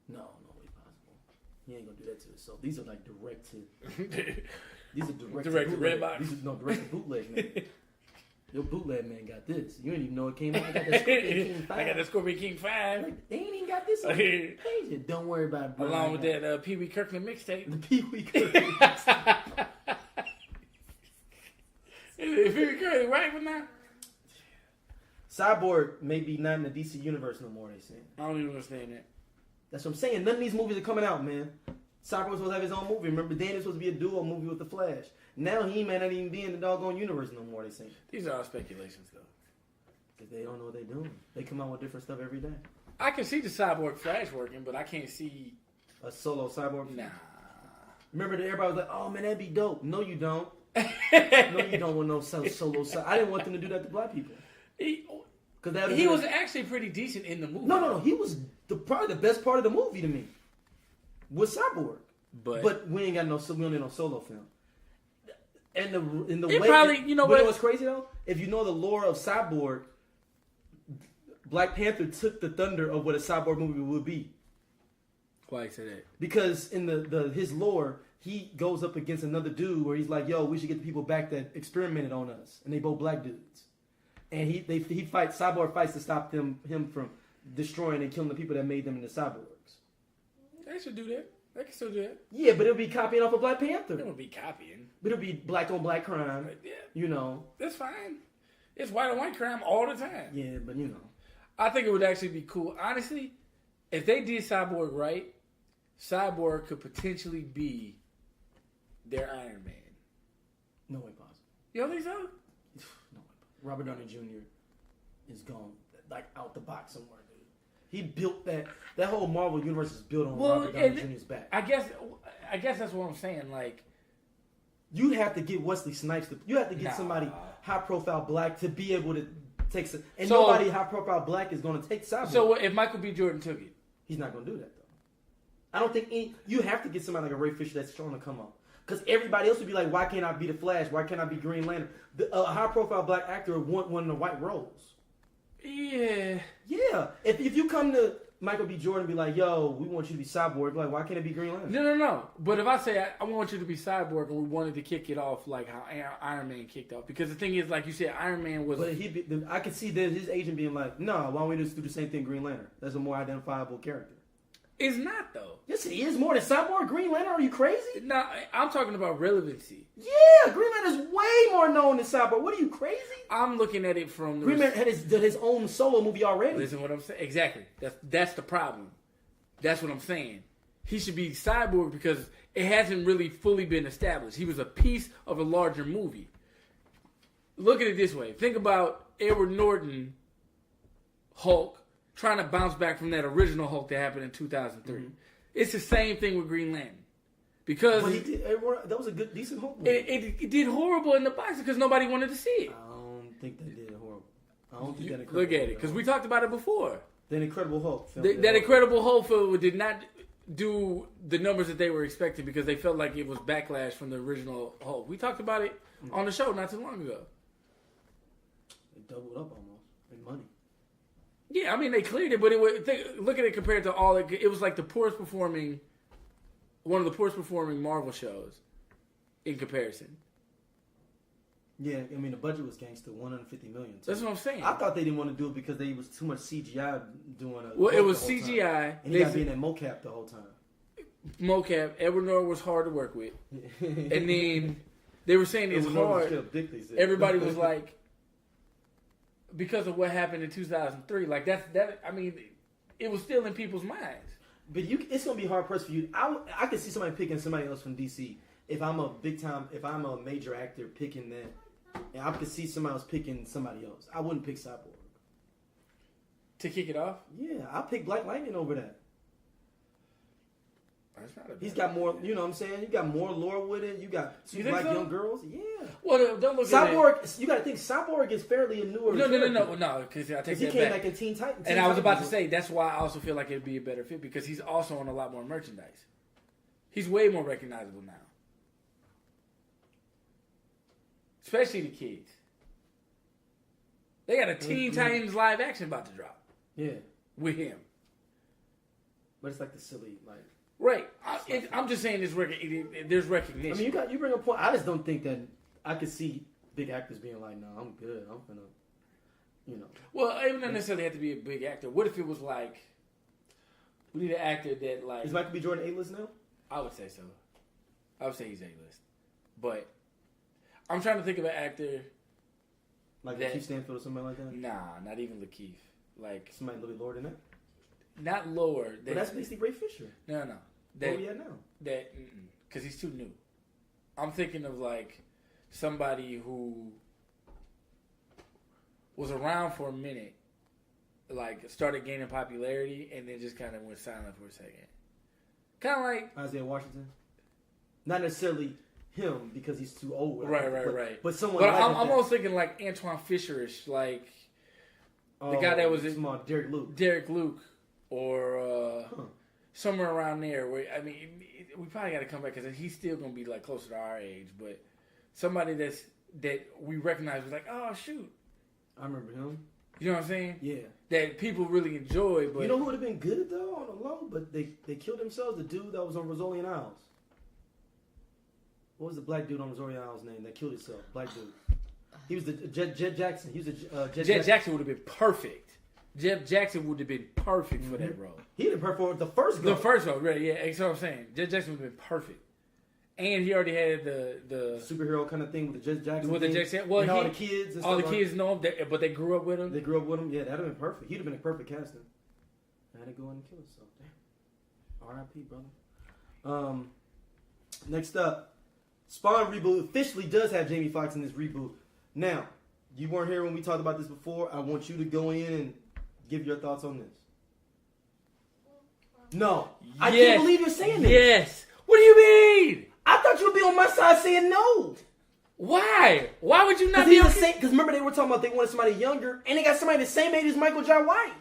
No way possible. He ain't gonna do that to himself. These are like direct to. These are direct to red box. These are direct to bootleg, man. Your bootleg man got this. You didn't even know it came out. I got that Scorpion King 5. I got the Scorpion King 5. Like, they ain't even got this on the page. Don't worry about it, bro. Along with that Pee Wee Kirkland mixtape. The Pee Wee Kirkland mixtape. Is Pee Wee Kirkland right with now? Cyborg may be not in the DC universe no more, they say. I don't even understand that. That's what I'm saying. None of these movies are coming out, man. Cyborg's supposed to have his own movie. Remember, Dan is supposed to be a duo movie with The Flash. Now he may not even be in the doggone universe no more, they say. These are all speculations, though. Because they don't know what they're doing. They come out with different stuff every day. I can see the Cyborg Flash working, but I can't see... A solo Cyborg? Nah. Remember that everybody was like, oh, man, that'd be dope. No, you don't. No, you don't want no solo Cyborg. I didn't want them to do that to black people. He He was actually pretty decent in the movie. No. He was probably the best part of the movie to me. Was Cyborg. But we ain't got we don't need no solo film. And the way probably, you know what's crazy though? If you know the lore of Cyborg, Black Panther took the thunder of what a Cyborg movie would be. Why you say that? Because in his lore, he goes up against another dude where he's like, "Yo, we should get the people back that experimented on us," and they both black dudes. And he fights. Cyborg fights to stop him from destroying and killing the people that made them into cyborgs. They should do that. They can still do that. Yeah, but it'll be copying off of Black Panther. It won't be copying. But it'll be black on black crime. Yeah. You know. That's fine. It's white on white crime all the time. Yeah, but you know. I think it would actually be cool. Honestly, if they did Cyborg right, Cyborg could potentially be their Iron Man. No way possible. You don't think so? No way possible. Robert Downey Jr. is gone, like, out the box somewhere, dude. He built that whole Marvel universe is built on Robert Downey Jr.'s back. I guess that's what I'm saying. Like, you have to get Wesley Snipes. You have to get somebody high profile black to be able to take some. And nobody high profile black is going to take Cyborg. So if Michael B. Jordan took it, he's not going to do that though. I don't think you have to get somebody like a Ray Fisher that's trying to come up. Because everybody else would be like, why can't I be the Flash? Why can't I be Green Lantern? A high profile black actor would want one of the white roles. Yeah. Yeah. If you come to Michael B. Jordan and be like, yo, we want you to be Cyborg, like, why can't it be Green Lantern? No. But if I say, I want you to be Cyborg, and we wanted to kick it off like how Iron Man kicked off. Because the thing is, like you said, Iron Man was... But I could see that his agent being like, no, why don't we just do the same thing Green Lantern? That's a more identifiable character. It's not, though. Yes, it is more than Cyborg. Green Lantern, are you crazy? No, I'm talking about relevancy. Yeah, Green Lantern's way more known than Cyborg. What are you, crazy? I'm looking at it from... Green Lantern had his own solo movie already. Listen what I'm saying. Exactly. That's the problem. That's what I'm saying. He should be Cyborg because it hasn't really fully been established. He was a piece of a larger movie. Look at it this way. Think about Edward Norton, Hulk, trying to bounce back from that original Hulk that happened in 2003. Mm-hmm. It's the same thing with Green Lantern. Because that was a good, decent Hulk movie. It did horrible in the box because nobody wanted to see it. I don't think they did horrible. I don't think that Incredible Look at it, because we talked about it before. That Incredible Hulk film. That Incredible Hulk film did not do the numbers that they were expecting because they felt like it was backlash from the original Hulk. We talked about it on the show not too long ago. They doubled up almost in money. Yeah, I mean, they cleared it, but look at it compared to all it was like one of the poorest performing Marvel shows in comparison. Yeah, I mean, the budget was gangster, $150 million. That's what I'm saying. I thought they didn't want to do it because there was too much CGI doing it. Well, it was CGI. Time. And he got to be in that mocap the whole time. Mocap. Edward Norton was hard to work with. And then they were saying it's hard. Everybody was like, because of what happened in 2003, like that. I mean, it was still in people's minds. But it's gonna be hard pressed for you. I could see somebody picking somebody else from DC. If I'm a major actor picking that, and I could see somebody else picking somebody else. I wouldn't pick Cyborg. To kick it off? Yeah, I'll pick Black Lightning over that. That's It's not a He's bad got more. idea. You know what I'm saying? You got more lore with it. You got two You think black so? young girls. Yeah. Well, don't look at it. Cyborg. You got to think Cyborg is fairly a newer. No, character. because I take Because he that came back. back in Teen Titans. And I was about to say, that's why I also feel like it'd be a better fit, because he's also on a lot more merchandise. He's way more recognizable now. Especially the kids. They got a Teen Titans live action about to drop. Yeah. With him. But it's like the silly, like. Right. I'm just saying there's recognition. I mean, you bring a point. I just don't think that I could see big actors being like, "No, I'm good. I'm gonna," you know. Well, it doesn't necessarily have to be a big actor. What if it was like, we need an actor that like... Is Michael B. Jordan A-list now? I would say so. I would say he's A-list. But I'm trying to think of an actor... Like Lakeith Stanfield or something like that? Nah, not even Lakeith. Like... Somebody a little bit lower than that? Not lower. But that's basically Ray Fisher. No. Where we at now? Because he's too new. I'm thinking of like somebody who was around for a minute, like started gaining popularity, and then just kind of went silent for a second. Kind of like Isaiah Washington. Not necessarily him because he's too old. Right. But someone. But like I'm almost thinking like Antoine Fisherish, like the guy that was in Derek Luke, or somewhere around there. Where I mean, we probably got to come back because he's still gonna be like closer to our age, but somebody that we recognize was like, oh shoot, I remember him. You know what I'm saying? Yeah. That people really enjoy. But you know who would have been good though on the low, but they killed themselves. The dude that was on Rosolian Isles. What was the black dude on Rosolian Isles' name that killed himself? Black dude. He was the Jet Jackson. He was the Jet Jackson would have been perfect. Jet Jackson would have been perfect for that role. He did perfect for the first one. The first one, right? Yeah, that's what I'm saying. Jet Jackson would have been perfect. And he already had the superhero kind of thing with the Jet Jackson. With the Jackson, well, and all the kids. And all stuff the kids know him, but they grew up with him. They grew up with him. Yeah, that'd have been perfect. He'd have been a perfect casting. I had to go in and kill himself. Damn. R.I.P. brother. Next up, Spawn reboot officially does have Jamie Foxx in this reboot. Now, you weren't here when we talked about this before. I want you to go in and give your thoughts on this. No, I can't believe you're saying this. Yes. What do you mean? I thought you would be on my side saying no. Why? Why would you not be okay? Because remember they were talking about they wanted somebody younger, and they got somebody the same age as Michael J. White.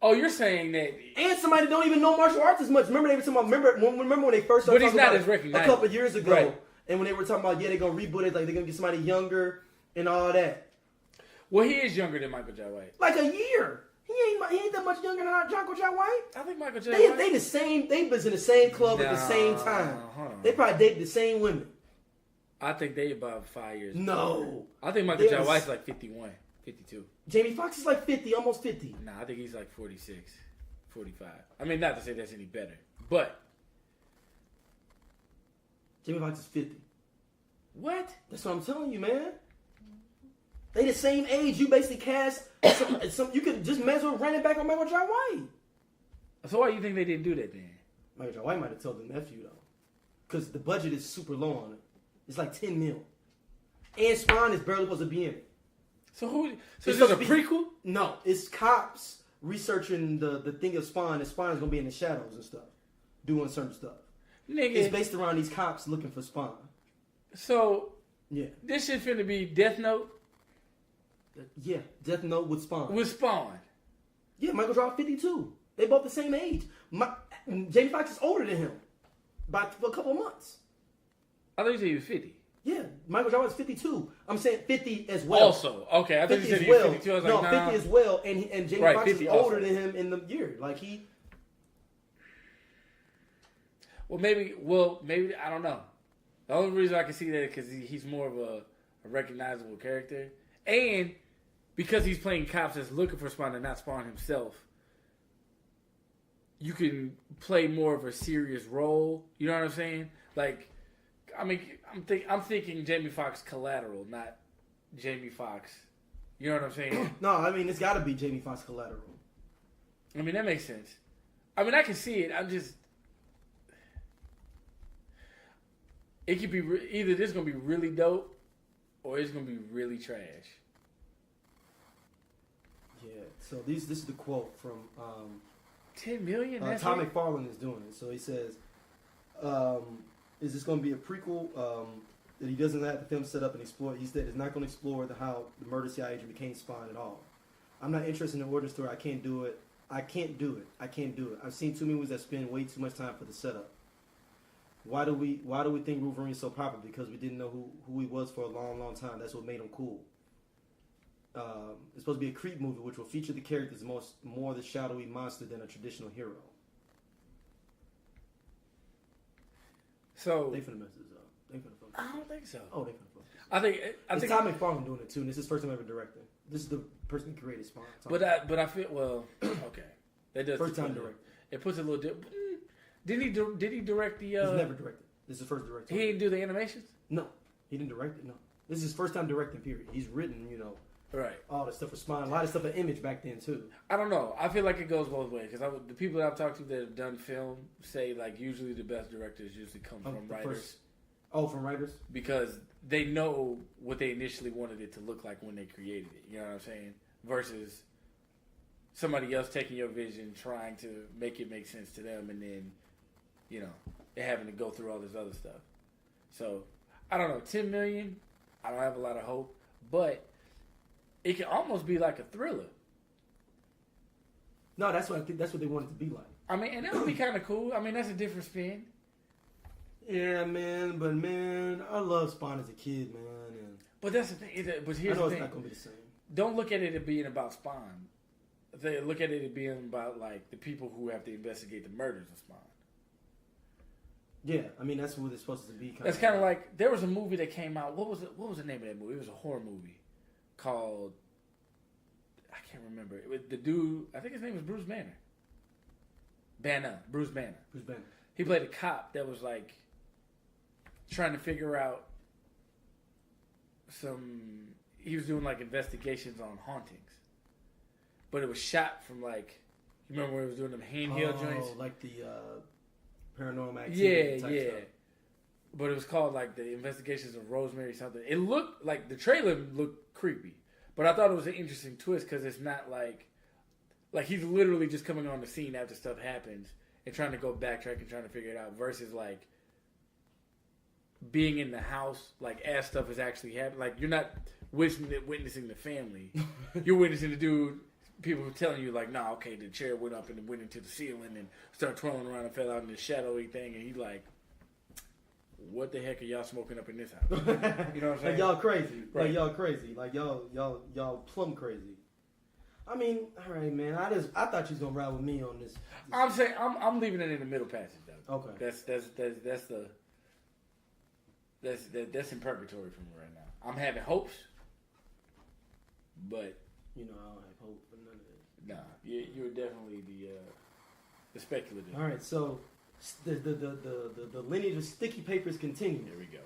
Oh, you're saying that, and somebody that don't even know martial arts as much. Remember they were talking about. Remember when they first started talking about it a couple of years ago, right. And when they were talking about they're gonna reboot it, like they're gonna get somebody younger and all that. Well, he is younger than Michael J. White. Like a year. He ain't that much younger than Michael J. White. I think Michael J. White. They the same. They was in the same club at the same time. They probably dated the same women. I think they about 5 years. No. I think Michael J. White's like 51, 52. Jamie Foxx is like 50, almost 50. Nah, I think he's like 46, 45. I mean, not to say that's any better, but Jamie Foxx is 50. What? That's what I'm telling you, man. They the same age. You basically cast some. You could just may as well run it back on Michael J. White. So why do you think they didn't do that then? Michael J. White might have told them F you though, because the budget is super low on it. It's like 10 mil, and Spawn is barely supposed to be in it. So who? So is this a prequel? No, it's cops researching the thing of Spawn, and Spawn is gonna be in the shadows and stuff, doing certain stuff. Nigga, it's based around these cops looking for Spawn. So yeah, this shit finna be Death Note. Yeah, Death Note with Spawn. With Spawn. Yeah, Michael J. 52. They both the same age. Jamie Foxx is older than him by a couple of months. I thought you said he was 50. Yeah, Michael J. is 52. I'm saying 50 as well. Also, okay, I thought you said he was 52. I was like, no, 50 as well, and Jamie Foxx is older than him in the year. Like he. Well, maybe I don't know. The only reason I can see that is because he's more of a recognizable character, and because he's playing cops that's looking for Spawn and not Spawn himself, you can play more of a serious role. You know what I'm saying? Like, I mean, I'm thinking Jamie Foxx Collateral, not Jamie Foxx. You know what I'm saying? No, I mean it's got to be Jamie Foxx Collateral. I mean that makes sense. I mean I can see it. I'm just. It could be either this is gonna be really dope, or it's gonna be really trash. Yeah. So this is the quote from $10 million. Tom McFarlane is doing it. So he says, "Is this going to be a prequel that he doesn't have the film set up and explore?" He said, "It's not going to explore how the murder CIA agent became Spawn at all. I'm not interested in the origin story. I can't do it. I can't do it. I've seen too many movies that spend way too much time for the setup. Why do we think Wolverine is so popular? Because we didn't know who he was for a long, long time. That's what made him cool. It's supposed to be a creep movie, which will feature the characters more the shadowy monster than a traditional hero." So they finna mess this up. They finna fuck. I don't think so. Oh, they finna fuck. I think it's Tom McFarlane doing it too, and this is his first time ever directing. This is the person who created Spawn. But I feel okay. That does first time directing. It puts a little. Did he direct the? He's never directed. This is his first director. He didn't do the animations. No, he didn't direct it. No, this is his first time directing. Period. He's written, right, all the stuff for Spawn, a lot of stuff for Image back then too. I don't know. I feel like it goes both ways because the people that I've talked to that have done film say like usually the best directors usually come from writers. From writers? Because they know what they initially wanted it to look like when they created it. You know what I'm saying? Versus somebody else taking your vision, trying to make it make sense to them, and then, they're having to go through all this other stuff. So, I don't know. 10 million, I don't have a lot of hope, but it can almost be like a thriller. No, that's what I think. That's what they want it to be like. I mean, and that would be kind of cool. I mean, that's a different spin. Yeah, man, but man, I love Spawn as a kid, man. But that's the thing. But here's I know the thing. It's not gonna be the same. Don't look at it as being about Spawn. Look at it as being about like the people who have to investigate the murders of Spawn. Yeah, I mean that's what it's supposed to be. That's kind of like there was a movie that came out. What was it? What was the name of that movie? It was a horror movie called I can't remember. It was the dude. I think his name was Bruce Banner. Bruce Banner. He played a cop that was like trying to figure out he was doing like investigations on hauntings, but it was shot from like, you remember when he was doing them handheld joints? Oh, like the Paranormal Activity type stuff. But it was called like the Investigations of Rosemary something. It looked like the trailer looked creepy, but I thought it was an interesting twist because it's not like he's literally just coming on the scene after stuff happens and trying to go backtrack and trying to figure it out versus like being in the house, like as stuff is actually happening. Like you're not witnessing the family. You're witnessing the dude. People were telling you like, nah, okay, the chair went up and it went into the ceiling and started twirling around and fell out in this shadowy thing. And he's like, what the heck are y'all smoking up in this house? You know what I'm saying? Like y'all crazy. Right. Like y'all crazy. Like y'all plumb crazy. I mean, all right, man. I thought you was gonna ride with me on this. I'm saying I'm leaving it in the middle passage though. Okay. That's in purgatory for me right now. I'm having hopes, but I don't have hope for none of it. Nah, you're definitely the speculative. All right, so the lineage of sticky papers continue. Here we go.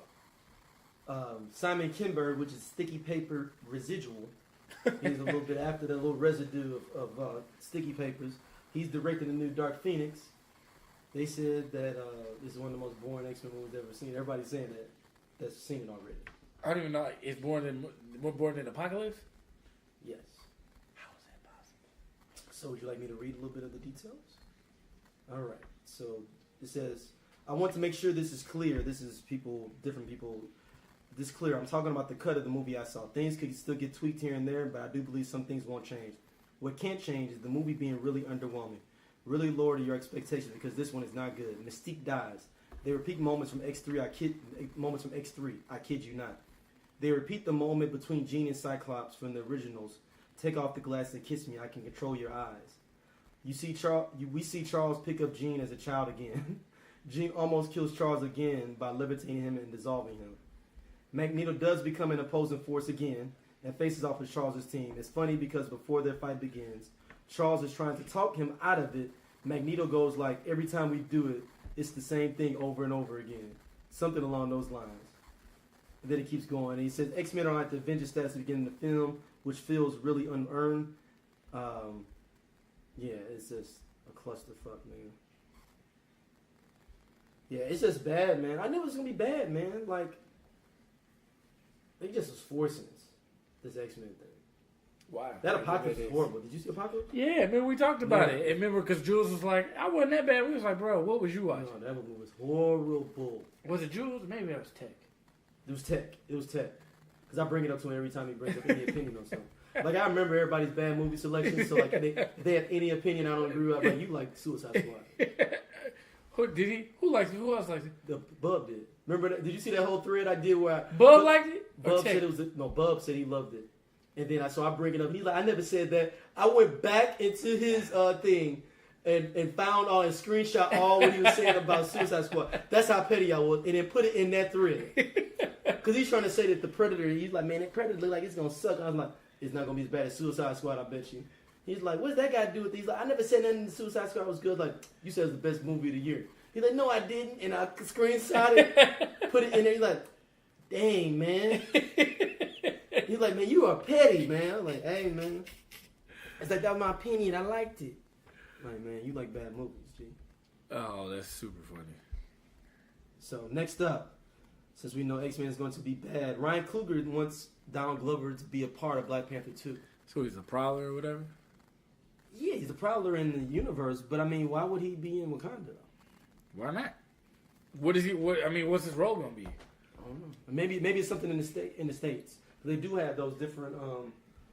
Simon Kinberg, which is sticky paper residual. He's a little bit after the little residue of sticky papers. He's directing the new Dark Phoenix. They said that this is one of the most boring X-Men movies I've ever seen. Everybody's saying that's seen it already. I don't even know. It's more born in Apocalypse? Yes. How is that possible? So would you like me to read a little bit of the details? All right. So it says, I want to make sure this is clear. This is different people. This is clear. I'm talking about the cut of the movie I saw. Things could still get tweaked here and there, but I do believe some things won't change. What can't change is the movie being really underwhelming. Really lower to your expectations because this one is not good. Mystique dies. They repeat moments from X3. I kid you not. They repeat the moment between Jean and Cyclops from the originals. Take off the glass and kiss me. I can control your eyes. We see Charles pick up Jean as a child again. Jean almost kills Charles again by levitating him and dissolving him. Magneto does become an opposing force again and faces off with Charles' team. It's funny because before their fight begins, Charles is trying to talk him out of it. Magneto goes like, every time we do it, it's the same thing over and over again. Something along those lines. And then it keeps going. And he says, X-Men are at the Avengers status at the beginning of the film, which feels really unearned. Yeah, it's just a clusterfuck, man. Yeah, it's just bad, man. I knew it was going to be bad, man. Like, they just was forcing this X-Men thing. Wow. That Apocalypse is horrible. Did you see Apocalypse? Yeah, remember we talked about it. And remember, because Jules was like, I wasn't that bad. We was like, bro, what was you watching? No, that movie was horrible. Was it Jules? Maybe that was Tech. It was Tech. Because I bring it up to him every time he brings up any opinion on something. Like, I remember everybody's bad movie selections, so, like, if they have any opinion I don't agree with, I'm like, you like Suicide Squad. Who did he? Who liked it? Who else liked it? The Bub did. Remember that? Did you see that whole thread I did where Bub liked it? Bub said it was Bub said he loved it. And then I bring it up. He's like, I never said that. I went back into his thing and found all and screenshot all what he was saying about Suicide Squad. That's how petty I was. And then put it in that thread. Because he's trying to say that the Predator, he's like, man, that Predator look like it's going to suck. And I was like, it's not going to be as bad as Suicide Squad, I bet you. He's like, what's that got to do with these? Like, I never said nothing to Suicide Squad was good. Like, you said it was the best movie of the year. He's like, no, I didn't. And I screenshot it, put it in there. He's like, dang, man. He's like, man, you are petty, man. I'm like, hey, man. It's like, that was my opinion. I liked it. I'm like, man, you like bad movies, G. Oh, that's super funny. So, next up, since we know X-Men is going to be bad, Ryan Coogler wants Donald Glover to be a part of Black Panther 2. So he's a prowler or whatever? Yeah, he's a prowler in the universe, but I mean, why would he be in Wakanda? Why not? What is he? What's his role gonna be? I don't know. Maybe it's something in the States. They do have those different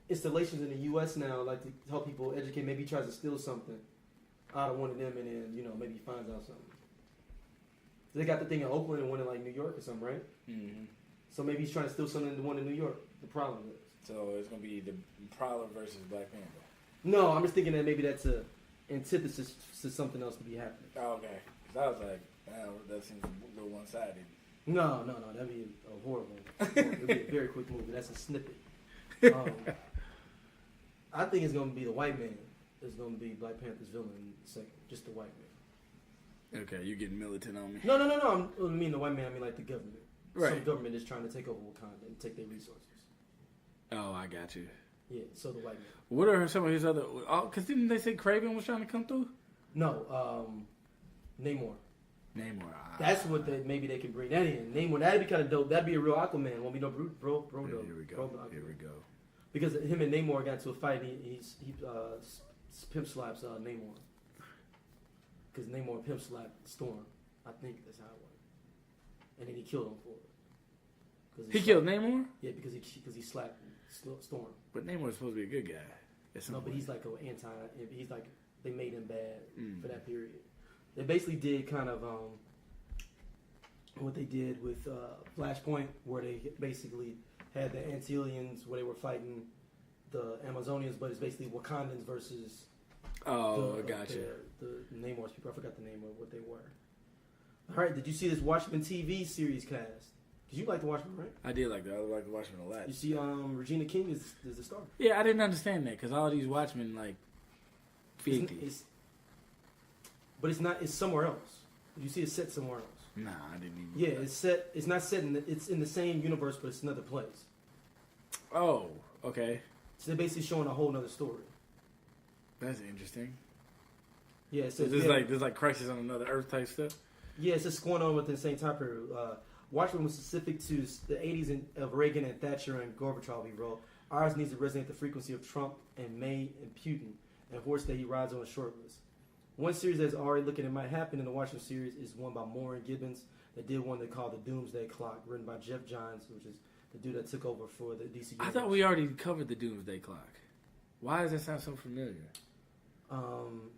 installations in the U.S. now, like to help people educate. Maybe he tries to steal something out of one of them, and then maybe he finds out something. They got the thing in Oakland and one in like New York or something, right? Mm-hmm. So maybe he's trying to steal something in the one in New York. The problem is. So it's gonna be the Prowler versus Black Panther. No, I'm just thinking that maybe that's a antithesis to something else to be happening. Oh, okay. Because I was like, wow, that seems a little one-sided. No, that'd be a horrible. It'd be a very quick movie. That's a snippet. I think it's gonna be the white man. It's gonna be Black Panther's villain in a second. Just the white man. Okay, you're getting militant on me. No. I mean the white man. I mean like the government. Right. Some government is trying to take over Wakanda and take their resources. Oh, I got you. Yeah. So the white man. What are some of his other? Because didn't they say Kraven was trying to come through? No. Namor. That's what maybe they can bring that in. Namor. That'd be kind of dope. That'd be a real Aquaman. Won't be no bro. Here we go. Here we go. Because him and Namor got into a fight. And he pimp slaps Namor. Because Namor pimp slapped Storm. I think that's how it went. And then he killed him for it. He killed Namor? Yeah, because he slapped Storm. But Namor's supposed to be a good guy. No, but he's like an anti. He's like they made him bad for that period. They basically did kind of what they did with Flashpoint, where they basically had the Antilians where they were fighting the Amazonians, but it's basically Wakandans versus gotcha. The Namor's people. I forgot the name of what they were. All right, did you see this Watchman TV series cast? Because you like the Watchmen, right? I did like that. I like the Watchmen a lot. You see, Regina King is the star. Yeah, I didn't understand that because all these Watchmen like 50. But it's not. It's somewhere else. You see, it's set somewhere else. Nah, I didn't even. Yeah, it's set. It's not set in. It's in the same universe, but it's another place. Oh, okay. So they're basically showing a whole other story. That's interesting. Yeah, so there's like Crisis on Another Earth type stuff. Yeah, it's just going on within the same time period. Watchmen was specific to the 80s of Reagan and Thatcher and Gorbachev, he wrote. Ours needs to resonate the frequency of Trump and May and Putin, and horse that he rides on a short list. One series that's already looking at might happen in the Watchmen series is one by Moore and Gibbons that did one they called The Doomsday Clock, written by Jeff Johns, which is the dude that took over for the DC universe. I thought we already covered The Doomsday Clock. Why does that sound so familiar?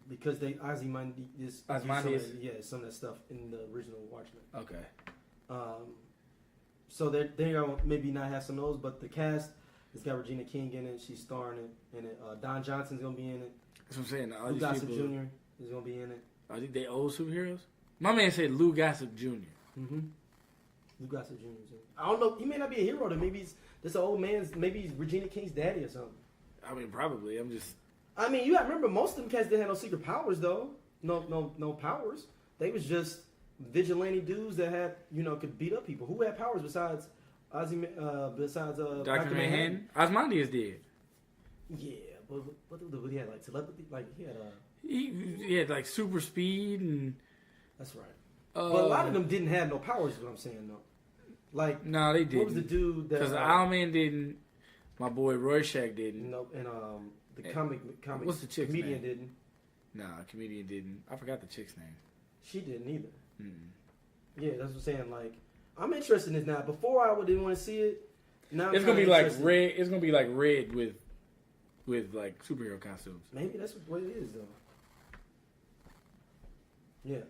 Because they Ozymandias, yeah, some of that stuff in the original Watchmen. Okay. So they maybe not have some of those, but the cast has got Regina King in it. She's starring in it. Don Johnson's gonna be in it. That's what I'm saying. Lou Gossett Jr. is gonna be in it. Are they old superheroes? My man said Lou Gossett Jr. Mm-hmm. Lou Gossett Jr. is in it. I don't know. He may not be a hero. Then maybe he's this old man's. Maybe he's Regina King's daddy or something. I mean, probably. I mean, you got to remember, most of them cats didn't have no secret powers, though. No powers. They was just vigilante dudes that had, could beat up people. Who had powers besides Dr. Manhattan? Ozymandias did. Yeah, but he had like telepathy. Like he had like super speed and. That's right. But a lot of them didn't have no powers. Is what I'm saying, though. Like no, they didn't. What was the dude that? Because Owlman didn't. My boy Rorschach didn't. Nope. And the comic. What's the chick's comedian name? didn't. Nah, comedian didn't. I forgot the chick's name. She didn't either. Mm-mm. Yeah, that's what I'm saying. Like, I'm interested in this now. Before I didn't want to see it. Now It's gonna be like red. It's gonna be like red with like superhero costumes. Maybe that's what it is, though. Yeah.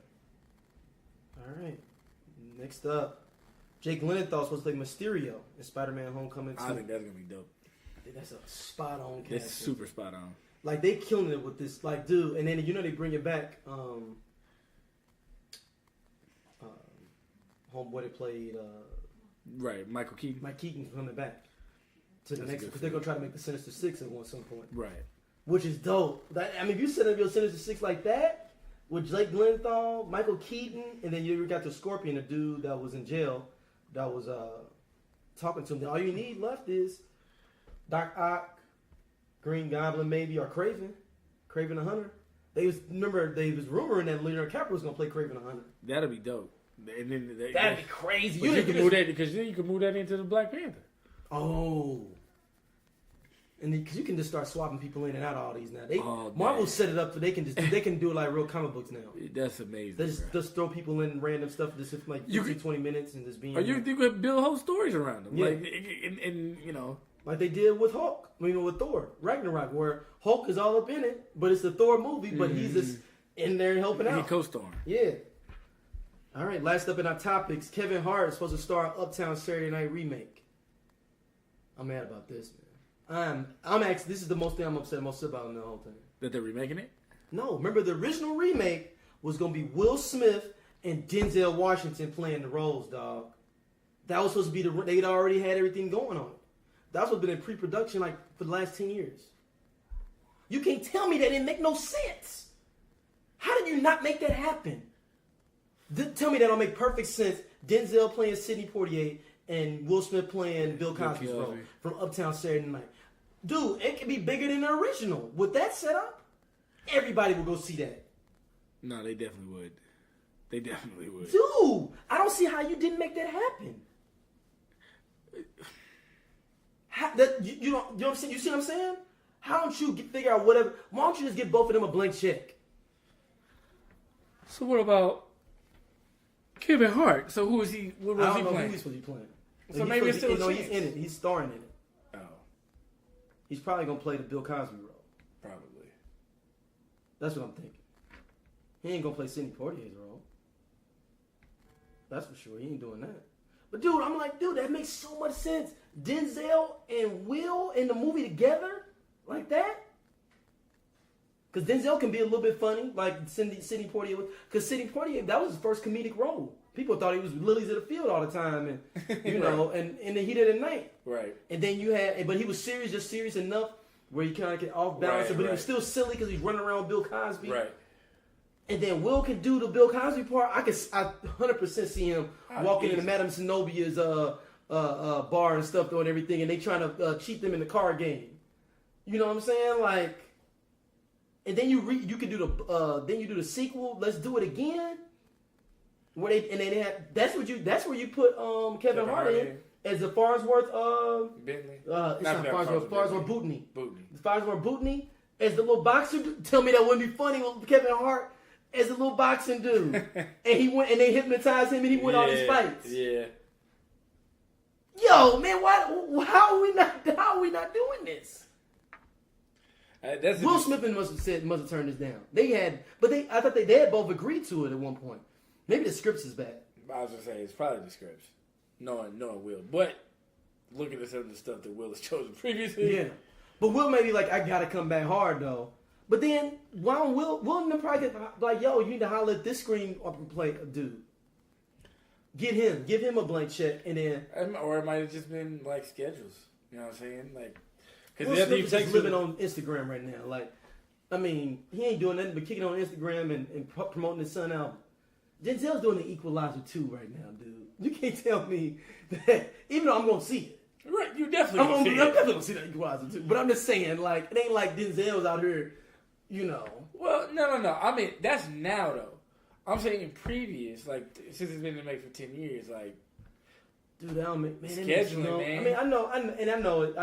All right. Next up, Jake Gyllenhaal supposed to play Mysterio in Spider-Man: Homecoming 2. I think that's gonna be dope. I think that's a spot on casting. It's super spot on. Like, they killing it with this, like, dude. And then they bring it back. Homeboy that played Right, Michael Keaton. Mike Keaton's coming back to the That's next good because for they're you. gonna try to make the Sinister Six at some point, Right. which is dope. If you set up your Sinister Six like that with Jake Gyllenhaal, Michael Keaton, and then you got the Scorpion, the dude that was in jail, that was talking to him. Then all you need left is Doc Ock, Green Goblin, maybe, or Kraven the Hunter. They was rumoring that Leonardo DiCaprio was gonna play Kraven the Hunter. That'd be dope. And then That'd be crazy. You can move that because then you can move that into the Black Panther. Oh. And because you can just start swapping people in and out of all these now. Oh, Marvel man. set it up so they can do it like real comic books now. That's amazing. They just throw people in random stuff just for like 20 minutes and just being. Or you could build whole stories around them. Yeah. Like, and you know. Like they did with Hulk. With Thor, Ragnarok, where Hulk is all up in it, but it's a Thor movie, but he's just in there helping out. He co-starring. Yeah. All right, last up in our topics, Kevin Hart is supposed to star in Uptown Saturday Night Remake. I'm mad about this, man. I'm actually, this is the most thing I'm upset most about in the whole thing. That they're remaking it? No, remember the original remake was going to be Will Smith and Denzel Washington playing the roles, dog. That was supposed to be they'd already had everything going on. That's what's been in pre-production like for the last 10 years. You can't tell me that didn't make no sense. How did you not make that happen? Tell me that don't make perfect sense. Denzel playing Sidney Poitier and Will Smith playing Bill Cosby's role from Uptown Saturday Night. Dude, it could be bigger than the original. With that setup, everybody will go see that. No, they definitely would. They definitely would. Dude, I don't see how you didn't make that happen. You know what I'm saying? You see what I'm saying? How don't you figure out whatever? Why don't you just give both of them a blank check? So what about Kevin Hart? So who is he? What was I don't he know playing? who he's supposed to be playing. So maybe it's still a chance. He's in it. He's starring in it. Oh, He's probably gonna play the Bill Cosby role. probably. That's what I'm thinking. He ain't gonna play Sidney Poitier's role. That's for sure. He ain't doing that. But dude, I'm like, dude, that makes so much sense. Denzel and Will in the movie together like that. Because Denzel can be a little bit funny, like Sidney Poitier was. Because Sidney Poitier, that was his first comedic role. People thought he was lilies of the field all the time, and you know, and then he did at night. Right. And then you had, but he was serious, just serious enough where he kind of get off balance, Right, but he right. was still silly because he's running around with Bill Cosby. Right. And then Will can do the Bill Cosby part. I 100% see him walking into Madame Zenobia's bar and stuff, though, and everything, and they trying to cheat them in the card game. You know what I'm saying? Like, and then you can do the sequel. Let's do it again. Where they have that's where you put Kevin Hart in as the Farnsworth Bentley. it's not Farnsworth Bootney. Bootney. Farnsworth Bootney as the little boxer dude. Tell me that wouldn't be funny with Kevin Hart as a little boxing dude. And he went and they hypnotized him and he went all these fights. Yeah. Yo, man, how are we not doing this? Will Smith must have turned this down. I thought they had both agreed to it at one point. Maybe the scripts is bad. I was gonna say it's probably the scripts. Knowing Will, but looking at some of the stuff that Will has chosen previously. Yeah, but Will may be like, I gotta come back hard though. But then why don't Will and them probably get like, yo, you need to holler at this screen up and play a dude. Give him a blank check, and then Or it might have just been like schedules. You know what I'm saying? Like, Will Smith is living on Instagram right now. Like, I mean, he ain't doing nothing but kicking on Instagram and promoting his son album. Denzel's doing the Equalizer 2 right now, dude. You can't tell me that, even though I'm going to see it. Right, you definitely I'm see it. definitely going to see that Equalizer 2. But I'm just saying, like, it ain't like Denzel's out here, you know. Well, no. I mean, that's now, though. I'm saying in previous, like, since it's been in the make for 10 years, like, Dude, that don't make, man. Scheduling, man. I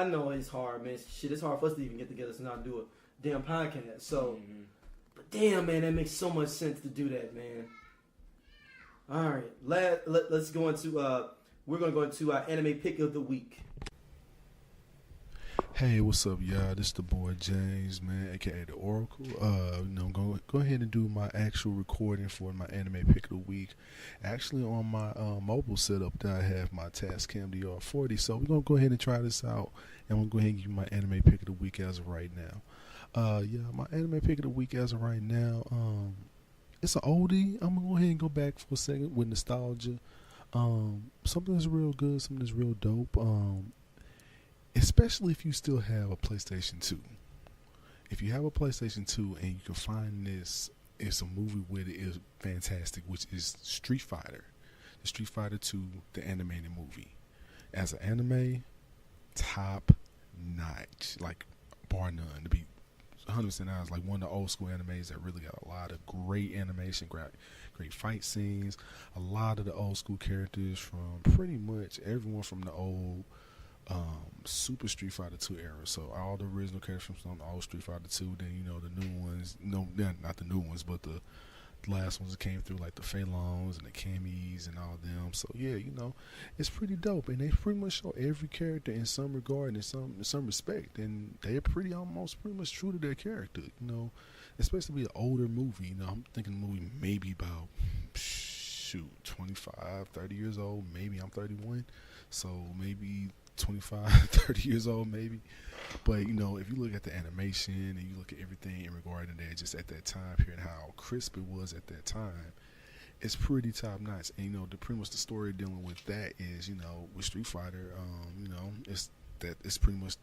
know it's hard, man. Shit, it's hard for us to even get together to not do a damn podcast. So, but damn, man, that makes so much sense to do that, man. All right, let's go into we're gonna go into our anime pick of the week. Hey, what's up, y'all? This is the boy James, man, aka the Oracle. Go ahead and do my actual recording for my anime pick of the week. Actually, on my mobile setup, that I have my Tascam DR40. So we're gonna go ahead and try this out, and we'll go ahead and give you my anime pick of the week as of right now. My anime pick of the week as of right now. It's an oldie. I'm gonna go ahead and go back for a second with nostalgia. Something that's real good, something that's real dope. Especially if you still have a PlayStation 2. If you have a PlayStation 2 and you can find this, it's a movie with it is fantastic, which is Street Fighter. The Street Fighter 2, the animated movie. As an anime, top notch. Like, bar none. To be 100% honest, like one of the old school animes that really got a lot of great animation, great fight scenes. A lot of the old school characters from pretty much everyone from the old Super Street Fighter 2 era. So all the original characters from the old Street Fighter 2, then the new ones, not the new ones, but the last ones that came through, like the Fei Longs and the Camis and all them. So yeah, it's pretty dope, and they pretty much show every character in some regard and in some respect, and they're pretty much true to their character, especially an older movie. I'm thinking the movie maybe about 25, 30 years old. Maybe I'm 31, so maybe 25, 30 years old maybe. But if you look at the animation and you look at everything in regard to that, just at that time period, how crisp it was at that time, it's pretty top notch. And pretty much the story dealing with that is, with Street Fighter, it's pretty much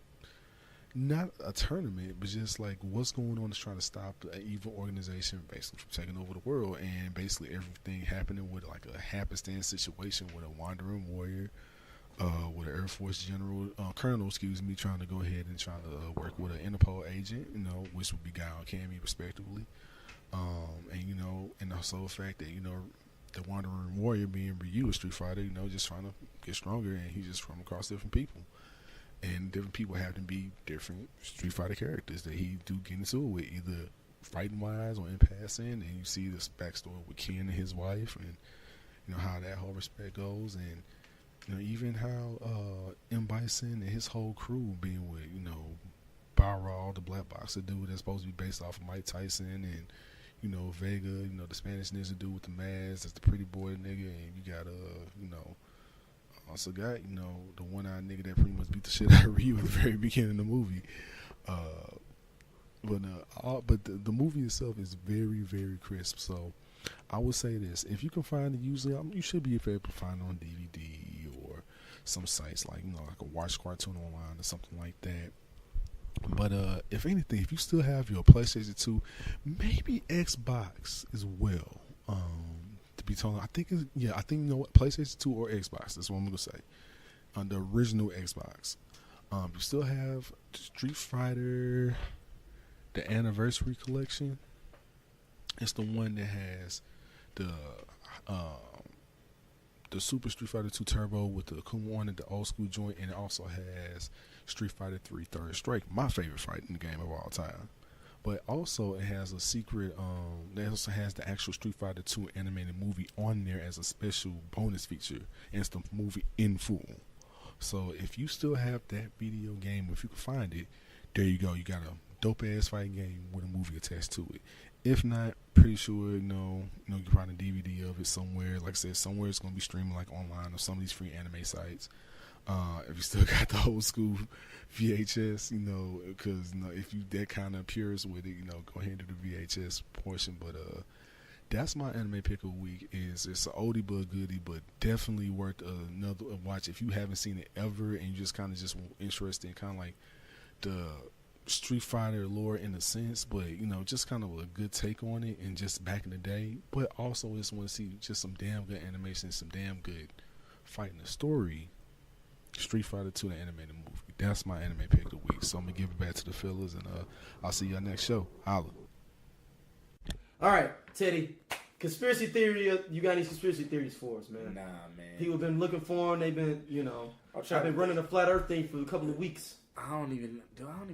not a tournament, but just like what's going on is trying to stop an evil organization basically from taking over the world, and basically everything happening with like a happenstance situation with a wandering warrior, with an Air Force colonel, trying to go ahead and trying to work with an Interpol agent, which would be Guy and Cammy respectively, and also the fact that the wandering warrior being Ryu, a Street Fighter, just trying to get stronger, and he's just from across different people. And different people have to be different Street Fighter characters that he do get into it with, either fighting wise or in passing. And you see this backstory with Ken and his wife, and how that whole respect goes, and even how M. Bison and his whole crew being with Barral, the black boxer dude that's supposed to be based off of Mike Tyson, and Vega, the Spanish ninja dude with the mask, that's the pretty boy nigga, and you got also got, the one-eyed nigga that pretty much beat the shit out of Ryu at the very beginning of the movie. But the movie itself is very, very crisp. So I would say this: if you can find it, usually you should be able to find it on DVD or some sites like like a Watch Cartoon Online or something like that. But if anything, if you still have your PlayStation 2, maybe Xbox as well. To be told, I think PlayStation 2 or Xbox. That's what I'm gonna say. On the original Xbox, you still have Street Fighter, the Anniversary Collection. It's the one that has the Super Street Fighter 2 Turbo with the Kumon, the old school joint, and it also has Street Fighter 3 Third Strike, my favorite fight in the game of all time. But also it has a secret, it also has the actual Street Fighter 2 animated movie on there as a special bonus feature, and it's the movie in full. So if you still have that video game, if you can find it, there you go. You got a dope ass fighting game with a movie attached to it. If not, pretty sure you can find a DVD of it somewhere. Like I said, somewhere it's gonna be streaming like online or some of these free anime sites. If you still got the old school VHS, because if you that kind of purist with it, go ahead and do the VHS portion. But that's my anime pick of the week. It's an oldie but goodie, but definitely worth another watch if you haven't seen it ever and you just kind of just interested in kind of like the Street Fighter lore in a sense, but just kind of a good take on it and just back in the day. But also just want to see just some damn good animation, some damn good fighting the story. Street Fighter 2, the animated movie. That's my anime pick of the week. So I'm gonna give it back to the fellas, and I'll see y'all next show. Holla. All right, Teddy, Conspiracy theory. You got any conspiracy theories for us, man? Nah, man. People have been looking for them. They've been, I've been running a flat Earth thing for a couple of weeks. I don't even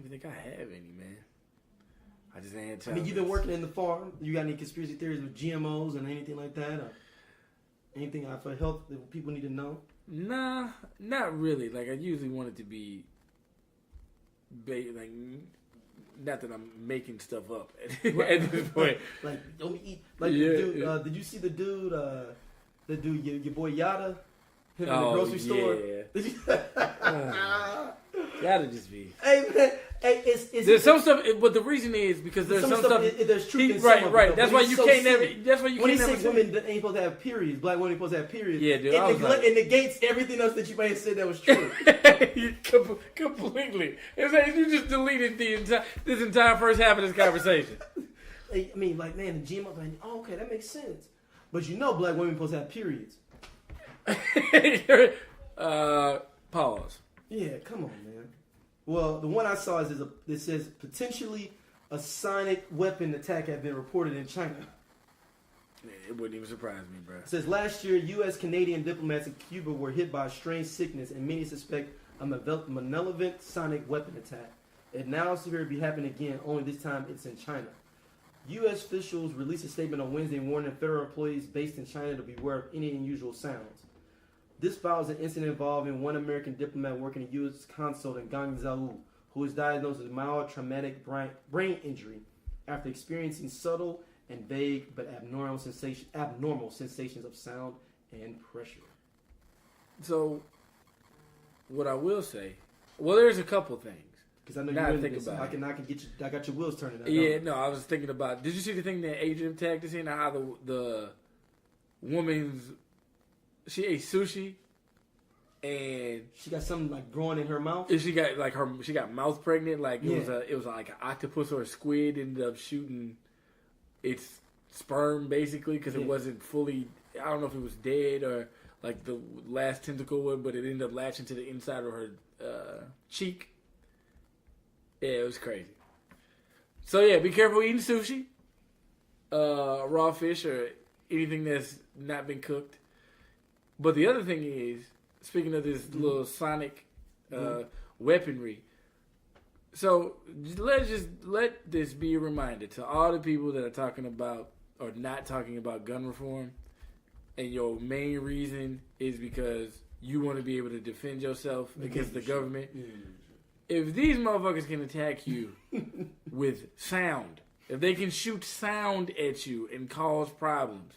think I have any, man. I just ain't. I mean, you've been working in the farm. You got any conspiracy theories with GMOs and anything like that, or anything for health that people need to know? Nah, not really. Like I usually want it to be, like, not that I'm making stuff up at this point. Like, don't eat. Like, the dude, did you see the dude? Your boy Yada, him in the grocery store. Gotta just be. Hey man, there's some stuff, but the reason is because there's some stuff. There's truth in right, some right. Of it, that's why you can't never. That's why you when can't never. When he says women ain't supposed to have periods, black women ain't supposed to have periods. Yeah, dude. It negates everything else that you may have said that was true. Completely. It's like you just deleted this entire first half of this conversation. I mean, like, man, the GMO. Like, oh, okay, that makes sense. But black women supposed to have periods. Pause. Yeah, come on, man. Well, the one I saw is it says potentially a sonic weapon attack had been reported in China. Yeah, it wouldn't even surprise me, bro. It says last year, U.S. Canadian diplomats in Cuba were hit by a strange sickness, and many suspect a malevolent sonic weapon attack. It now appears to be happening again, only this time it's in China. U.S. officials released a statement on Wednesday warning federal employees based in China to beware of any unusual sounds. This follows an incident involving one American diplomat working at U.S. consul in Glyenhethal, who was diagnosed with mild traumatic brain injury after experiencing subtle and vague but abnormal sensations of sound and pressure. So, what I will say, there's a couple things. Because I know you're into this. I can get you. I got your wheels turning. I was thinking about. Did you see the thing that Adrian tagged us in? How the woman's she ate sushi, and she got something like growing in her mouth. She got mouth pregnant. Like it was like an octopus or a squid ended up shooting its sperm basically because it wasn't fully. I don't know if it was dead or like the last tentacle would, but it ended up latching to the inside of her cheek. Yeah, it was crazy. So yeah, be careful eating sushi, raw fish, or anything that's not been cooked. But the other thing is, speaking of this little sonic weaponry, so let this be a reminder to all the people that are talking about or not talking about gun reform, and your main reason is because you want to be able to defend yourself against the government. If these motherfuckers can attack you with sound, if they can shoot sound at you and cause problems,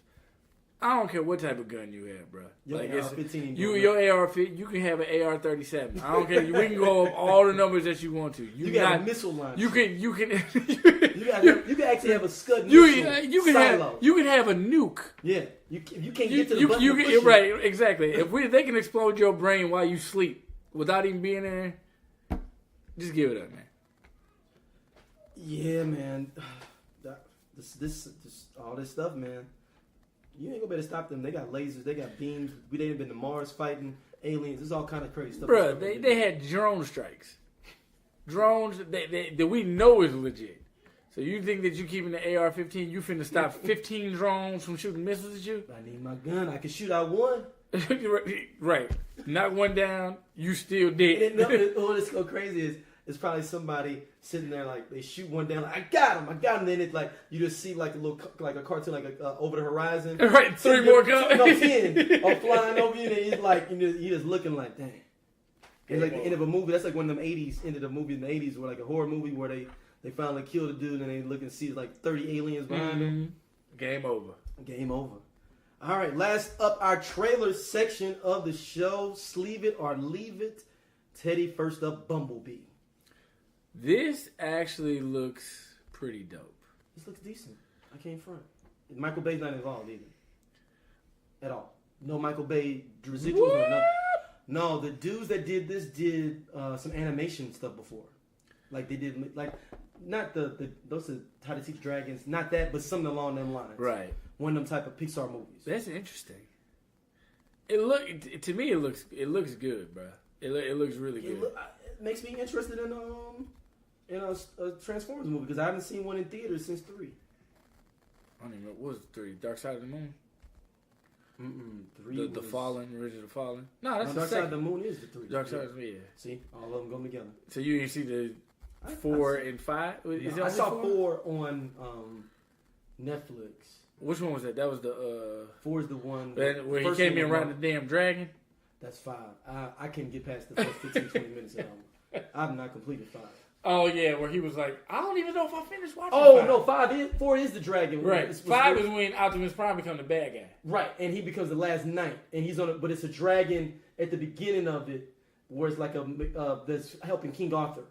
I don't care what type of gun you have, bro. Your AR-15. Your AR-15, you can have an AR-37. I don't care. We can go up all the numbers that you want to. You got a missile launcher. You can. you can actually have a Scud missile. You can have a nuke. Yeah, you can't get to the button. Right, exactly. If they can explode your brain while you sleep without even being there, just give it up, man. Yeah, man. This all this stuff, man. You ain't gonna be able to stop them. They got lasers. They got beams. They've been to Mars fighting aliens. It's all kind of crazy stuff. Bro, they had drone strikes. Drones that we know is legit. So you think that you keeping the AR-15, you finna stop 15 drones from shooting missiles at you? I need my gun. I can shoot out one. Right. Knock one down, you still dead. What's so crazy is it's probably somebody sitting there like they shoot one down like I got him. Then it's like you just see like a cartoon like over the horizon. Right, 3 more coming. No, 10 are flying over you, and he's like you just looking like dang. It's like the end of a movie. That's like one of them end of the movie in the 80s where like a horror movie where they finally kill the dude and they look and see like 30 aliens behind them. Game over. All right, last up, our trailer section of the show. Sleeve it or leave it. Teddy, first up, Bumblebee. This actually looks pretty dope. This looks decent. I can't front. Michael Bay's not involved either. At all. No Michael Bay residuals or nothing. No, the dudes that did this did some animation stuff before. Like they did, like, not those are How to Teach Dragons, not that, but something along them lines. Right. One of them type of Pixar movies. That's interesting. To me, it looks good, bro. It looks really good. It makes me interested in a Transformers movie because I haven't seen one in theaters since 3. I don't even know. What was 3? Dark Side of the Moon? Three. The Fallen, Ridge of the Fallen. No, that's the Dark Side second. of the Moon is the 3. Dark Side of the Moon, yeah. See, all of them go together. So you didn't see the 4 and 5? Is it I only saw 4 on Netflix. Which one was that? That was the 4 is the one where he came in riding the damn dragon. That's 5. I couldn't get past the first 15, 20 minutes of it. I've not completed 5. Oh yeah, where he was like, I don't even know if I finished watching. Oh 5. no, 4 is the dragon. Right. 5 is when Optimus Prime becomes the bad guy. Right, and he becomes the last knight, and he's on it. But it's a dragon at the beginning of it, where it's like that's helping King Arthur.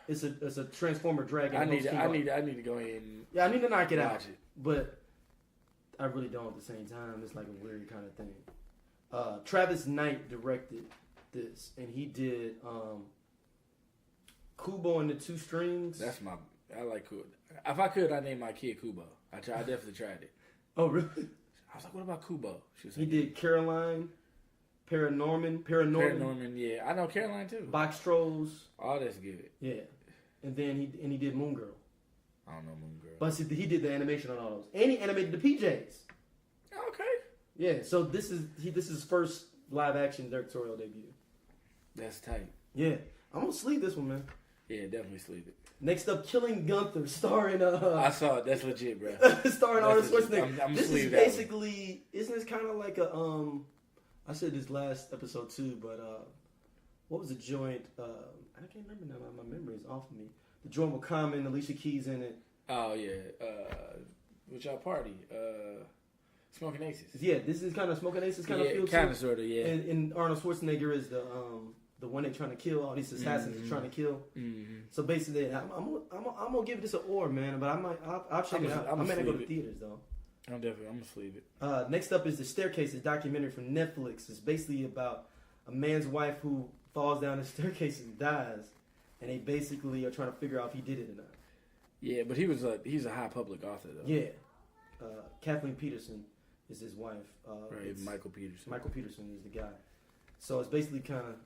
It's a transformer dragon. I need to go ahead and I need to knock it out. watch it. But I really don't at the same time. It's like a weird kind of thing. Travis Knight directed this, and he did Kubo and the Two Strings. I like Kubo. If I could, I'd name my kid Kubo. I definitely tried it. Oh, really? I was like, what about Kubo? He did Caroline, Paranorman, yeah. I know Caroline too. Box Trolls. Oh, that's good. Yeah. And then he did Moon Girl. I don't know Moon Girl. But see, he did the animation on all those. And he animated the PJs. Okay. Yeah, so this is his first live action directorial debut. That's tight. Yeah. I'm gonna sleeve this one, man. Yeah, definitely sleep it. Next up, Killing Gunther, starring I saw it. That's legit, bro. starring Arnold Schwarzenegger. I'm this is sleeve basically, isn't this kind of like a I said this last episode too, but what was the joint? I can't remember now. My memory is off of me. The joint with Common, Alicia Keys in it. Oh yeah. With y'all party. Smoking Aces. Yeah, this is kind of Smoking Aces kind of feel kind too. of sort of, yeah. And Arnold Schwarzenegger is the one they're trying to kill. All these assassins are trying to kill. Mm-hmm. So basically, I'm gonna give this an or, man. But I'll check it out. I'm gonna go to theaters though. I'm gonna sleeve it. Next up is The Staircase, a documentary from Netflix. It's basically about a man's wife who falls down the staircase and dies, and they basically are trying to figure out if he did it or not. Yeah, but he's a high public author though. Yeah, Kathleen Peterson is his wife. Right, Michael Peterson. Michael Peterson is the guy. So it's basically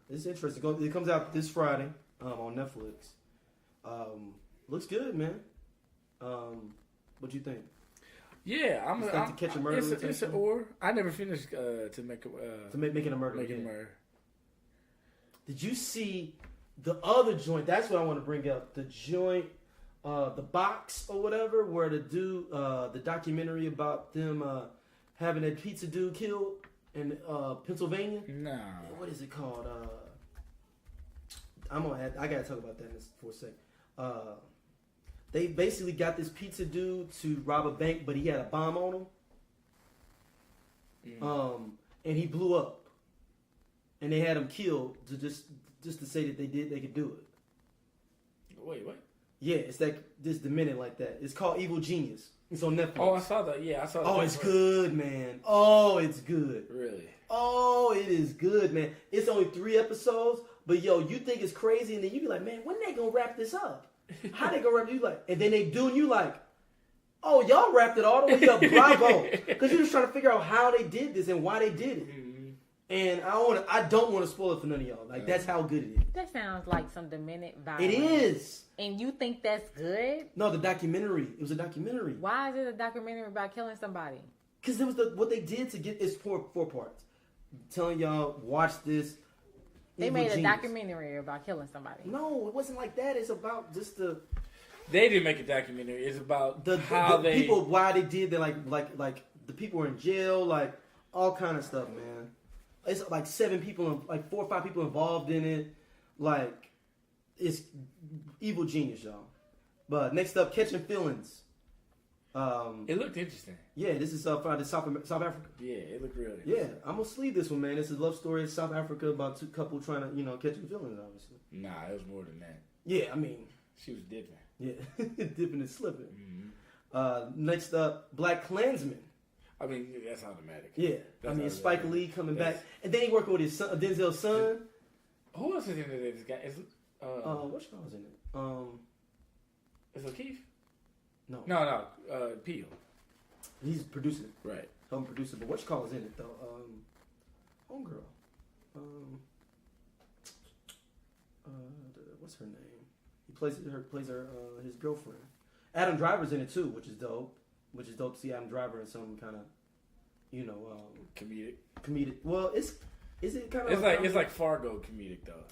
it's interesting. It comes out this Friday on Netflix. Looks good, man. What do you think? Yeah, I'm to catch a murder. It's an or. I never finished to make making a murder. Making a murder. Did you see the other joint? That's what I want to bring up. The joint, the box or whatever, where the dude, the documentary about them having that pizza dude killed in Pennsylvania. Nah. What is it called? I gotta talk about that for a sec. They basically got this pizza dude to rob a bank, but he had a bomb on him. And he blew up. And they had him killed to just to say that they could do it. Wait, what? Yeah, it's like this demented like that. It's called Evil Genius. It's on Netflix. Oh, I saw that. Yeah, I saw that. Oh, it's good, man. Oh, it's good. Really? Oh, it is good, man. It's only 3 episodes, but yo, you think it's crazy, and then you be like, man, when they gonna wrap this up? How they gonna wrap it? You like, and then they do, and you like, oh, y'all wrapped it all the way up, bravo, because you're just trying to figure out how they did this and why they did it. And I don't want to spoil it for none of y'all. Like, that's how good it is. That sounds like some demented violence. It is. And you think that's good? No, the documentary. It was a documentary. Why is it a documentary about killing somebody? Because it was what they did to get. It's 4 parts. I'm telling y'all, watch this. They made a documentary about killing somebody. No, it wasn't like that. It's about just the. They didn't make a documentary. It's about the people, why they did that. Like the people were in jail, like all kind of stuff, man. It's like 7 people, like 4 or 5 people involved in it. Like, it's Evil Genius, y'all. But next up, Catching Feelings. It looked interesting. Yeah, this is South Africa. Yeah, it looked really interesting. Yeah, I'm gonna sleeve this one, man. It's a love story in South Africa about 2 couple trying to, catching feelings, obviously. Nah, it was more than that. Yeah, I mean, she was dipping. Yeah, dipping and slipping. Mm-hmm. Next up, Black Klansman. I mean, that's automatic. Yeah, that's Spike Lee coming back, and then he working with his son, Denzel's son. Who else is in it? This guy is. Which guy was in it? Is Lakeith? No. Peel. He's producing it. Right. Helping produce it, but which call is in it though? Homegirl. What's her name? He plays her his girlfriend. Adam Driver's in it too, which is dope. which is dope to see Adam Driver in some kind of, comedic. Well, is it kind of? It's like Fargo comedic though.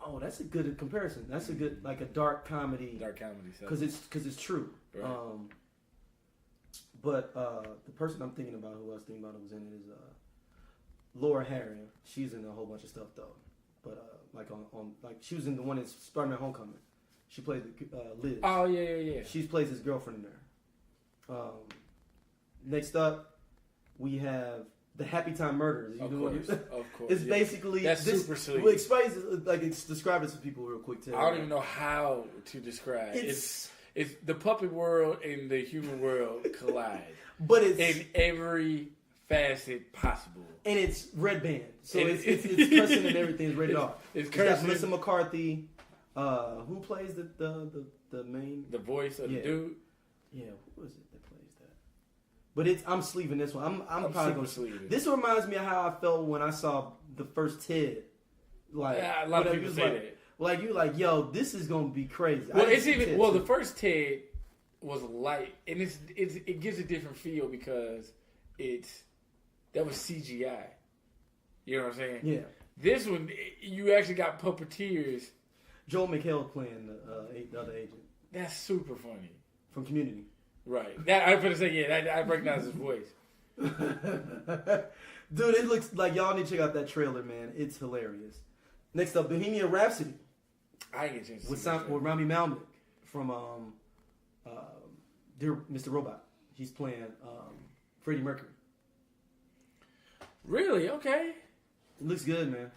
Oh, that's a good comparison. That's a good like a dark comedy. Dark comedy. Because it's true. Right. But the person I'm thinking about, who I was thinking about, who was in it, is Laura Harrier. She's in a whole bunch of stuff though. But like on she was in the one in Spiderman Homecoming. She plays Liz. Oh yeah. She plays his girlfriend in there. Next up, we have the Happy Time Murders. Of course. It's basically that's super sweet. Well, explain like it's described it to people real quick too. I don't even know how to describe. It's the puppet world and the human world collide, but it's in every facet possible. And it's red band, so it's cussing and everything is rated R. It's got Melissa McCarthy, who plays the main voice of the dude. Yeah, who is it that plays that? But I'm sleeving this one. I'm probably going to sleeve it. This reminds me of how I felt when I saw the first Ted. Like a lot of people say that. Like you're like, yo, this is gonna be crazy. Well, the first Ted was light, and it gives a different feel because that was CGI. You know what I'm saying? Yeah. This one, you actually got puppeteers. Joel McHale playing the other agent. That's super funny. From Community. Right. That I was gonna say, I recognize his voice. Dude, it looks like y'all need to check out that trailer, man. It's hilarious. Next up, Bohemian Rhapsody. I ain't get a chance to see with Rami Malek from Dear Mr. Robot. He's playing Freddie Mercury. Really? Okay. It looks good, man.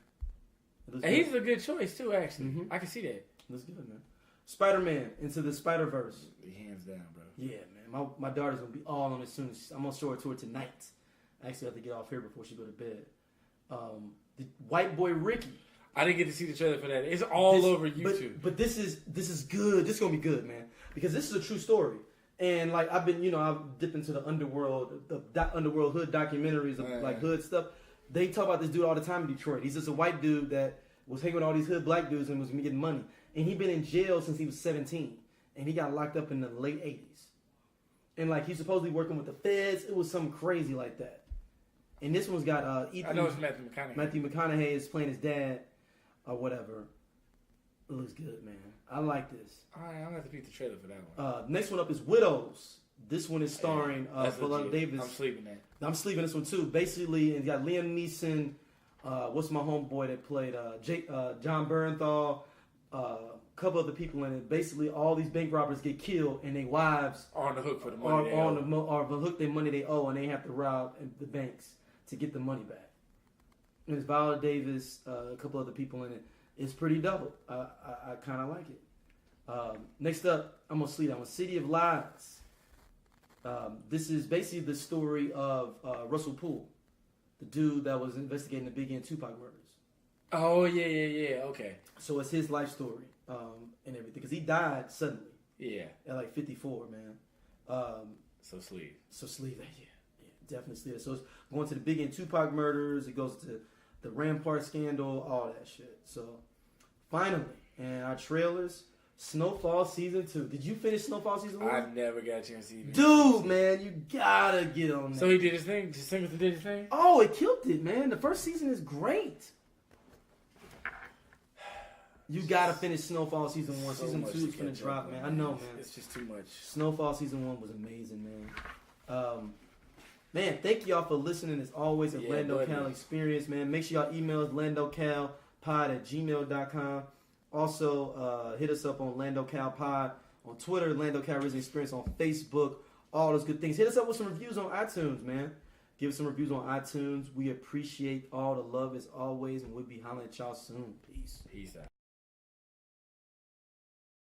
And he's a good choice too, actually. Mm-hmm. I can see that. It looks good, man. Spider-Man Into the Spider-Verse. Hands down, bro. Yeah, man. My daughter's gonna be all on it soon. I'm gonna show it to her tonight. I actually have to get off here before she go to bed. The White Boy Ricky. I didn't get to see the trailer for that. It's all over YouTube. But this is good. This is gonna be good, man, because this is a true story. And like I've dipped into the underworld, underworld hood documentaries of like hood stuff. They talk about this dude all the time in Detroit. He's just a white dude that was hanging with all these hood black dudes and was getting money. And he'd been in jail since he was 17, and he got locked up in the late 80s. And like he's supposedly working with the feds. It was something crazy like that. And this one's got Ethan. I know it's Matthew McConaughey. Matthew McConaughey is playing his dad, or whatever. It looks good, man. I like this. All right, I'm gonna have to beat the trailer for that one. Next one up is Widows. This one is starring Viola Davis. I'm sleeping that. I'm sleeping this one too. Basically, it's got Liam Neeson. What's my homeboy that played John Bernthal? A couple other people in it. Basically, all these bank robbers get killed, and their wives are on the hook for the money. Are on the hook their money they owe, and they have to rob the banks to get the money back. And it's Viola Davis, a couple other people in it. It's pretty dope. I kind of like it. Next up, I'm gonna sleep on City of Lies. This is basically the story of Russell Poole, the dude that was investigating the Biggie and Tupac murders. Oh yeah. Okay. So it's his life story and everything because he died suddenly. Yeah. At like 54, man. So sleep. Yeah, definitely sleep. So it's going to the Biggie and Tupac murders. It goes to the Rampart scandal, all that shit. So finally, and our trailers. Snowfall Season 2. Did you finish Snowfall Season 1? I never got a chance to see it. Dude, man, you gotta get on that. So he did his thing? Just Singleton did his thing? Oh, it killed it, man. The first season is great. You gotta finish Snowfall Season 1. Season 2 is gonna drop, man. I know, man. It's just too much. Snowfall Season 1 was amazing, man. Man, thank y'all for listening. As always, a Lando Cal experience, man. Make sure y'all email us landocalpod@gmail.com. Also, hit us up on Lando Cal Pod on Twitter, Lando Cal Risen Experience on Facebook, all those good things. Hit us up with some reviews on iTunes, man. Give us some reviews on iTunes. We appreciate all the love as always, and we'll be hollering at y'all soon. Peace. Peace out.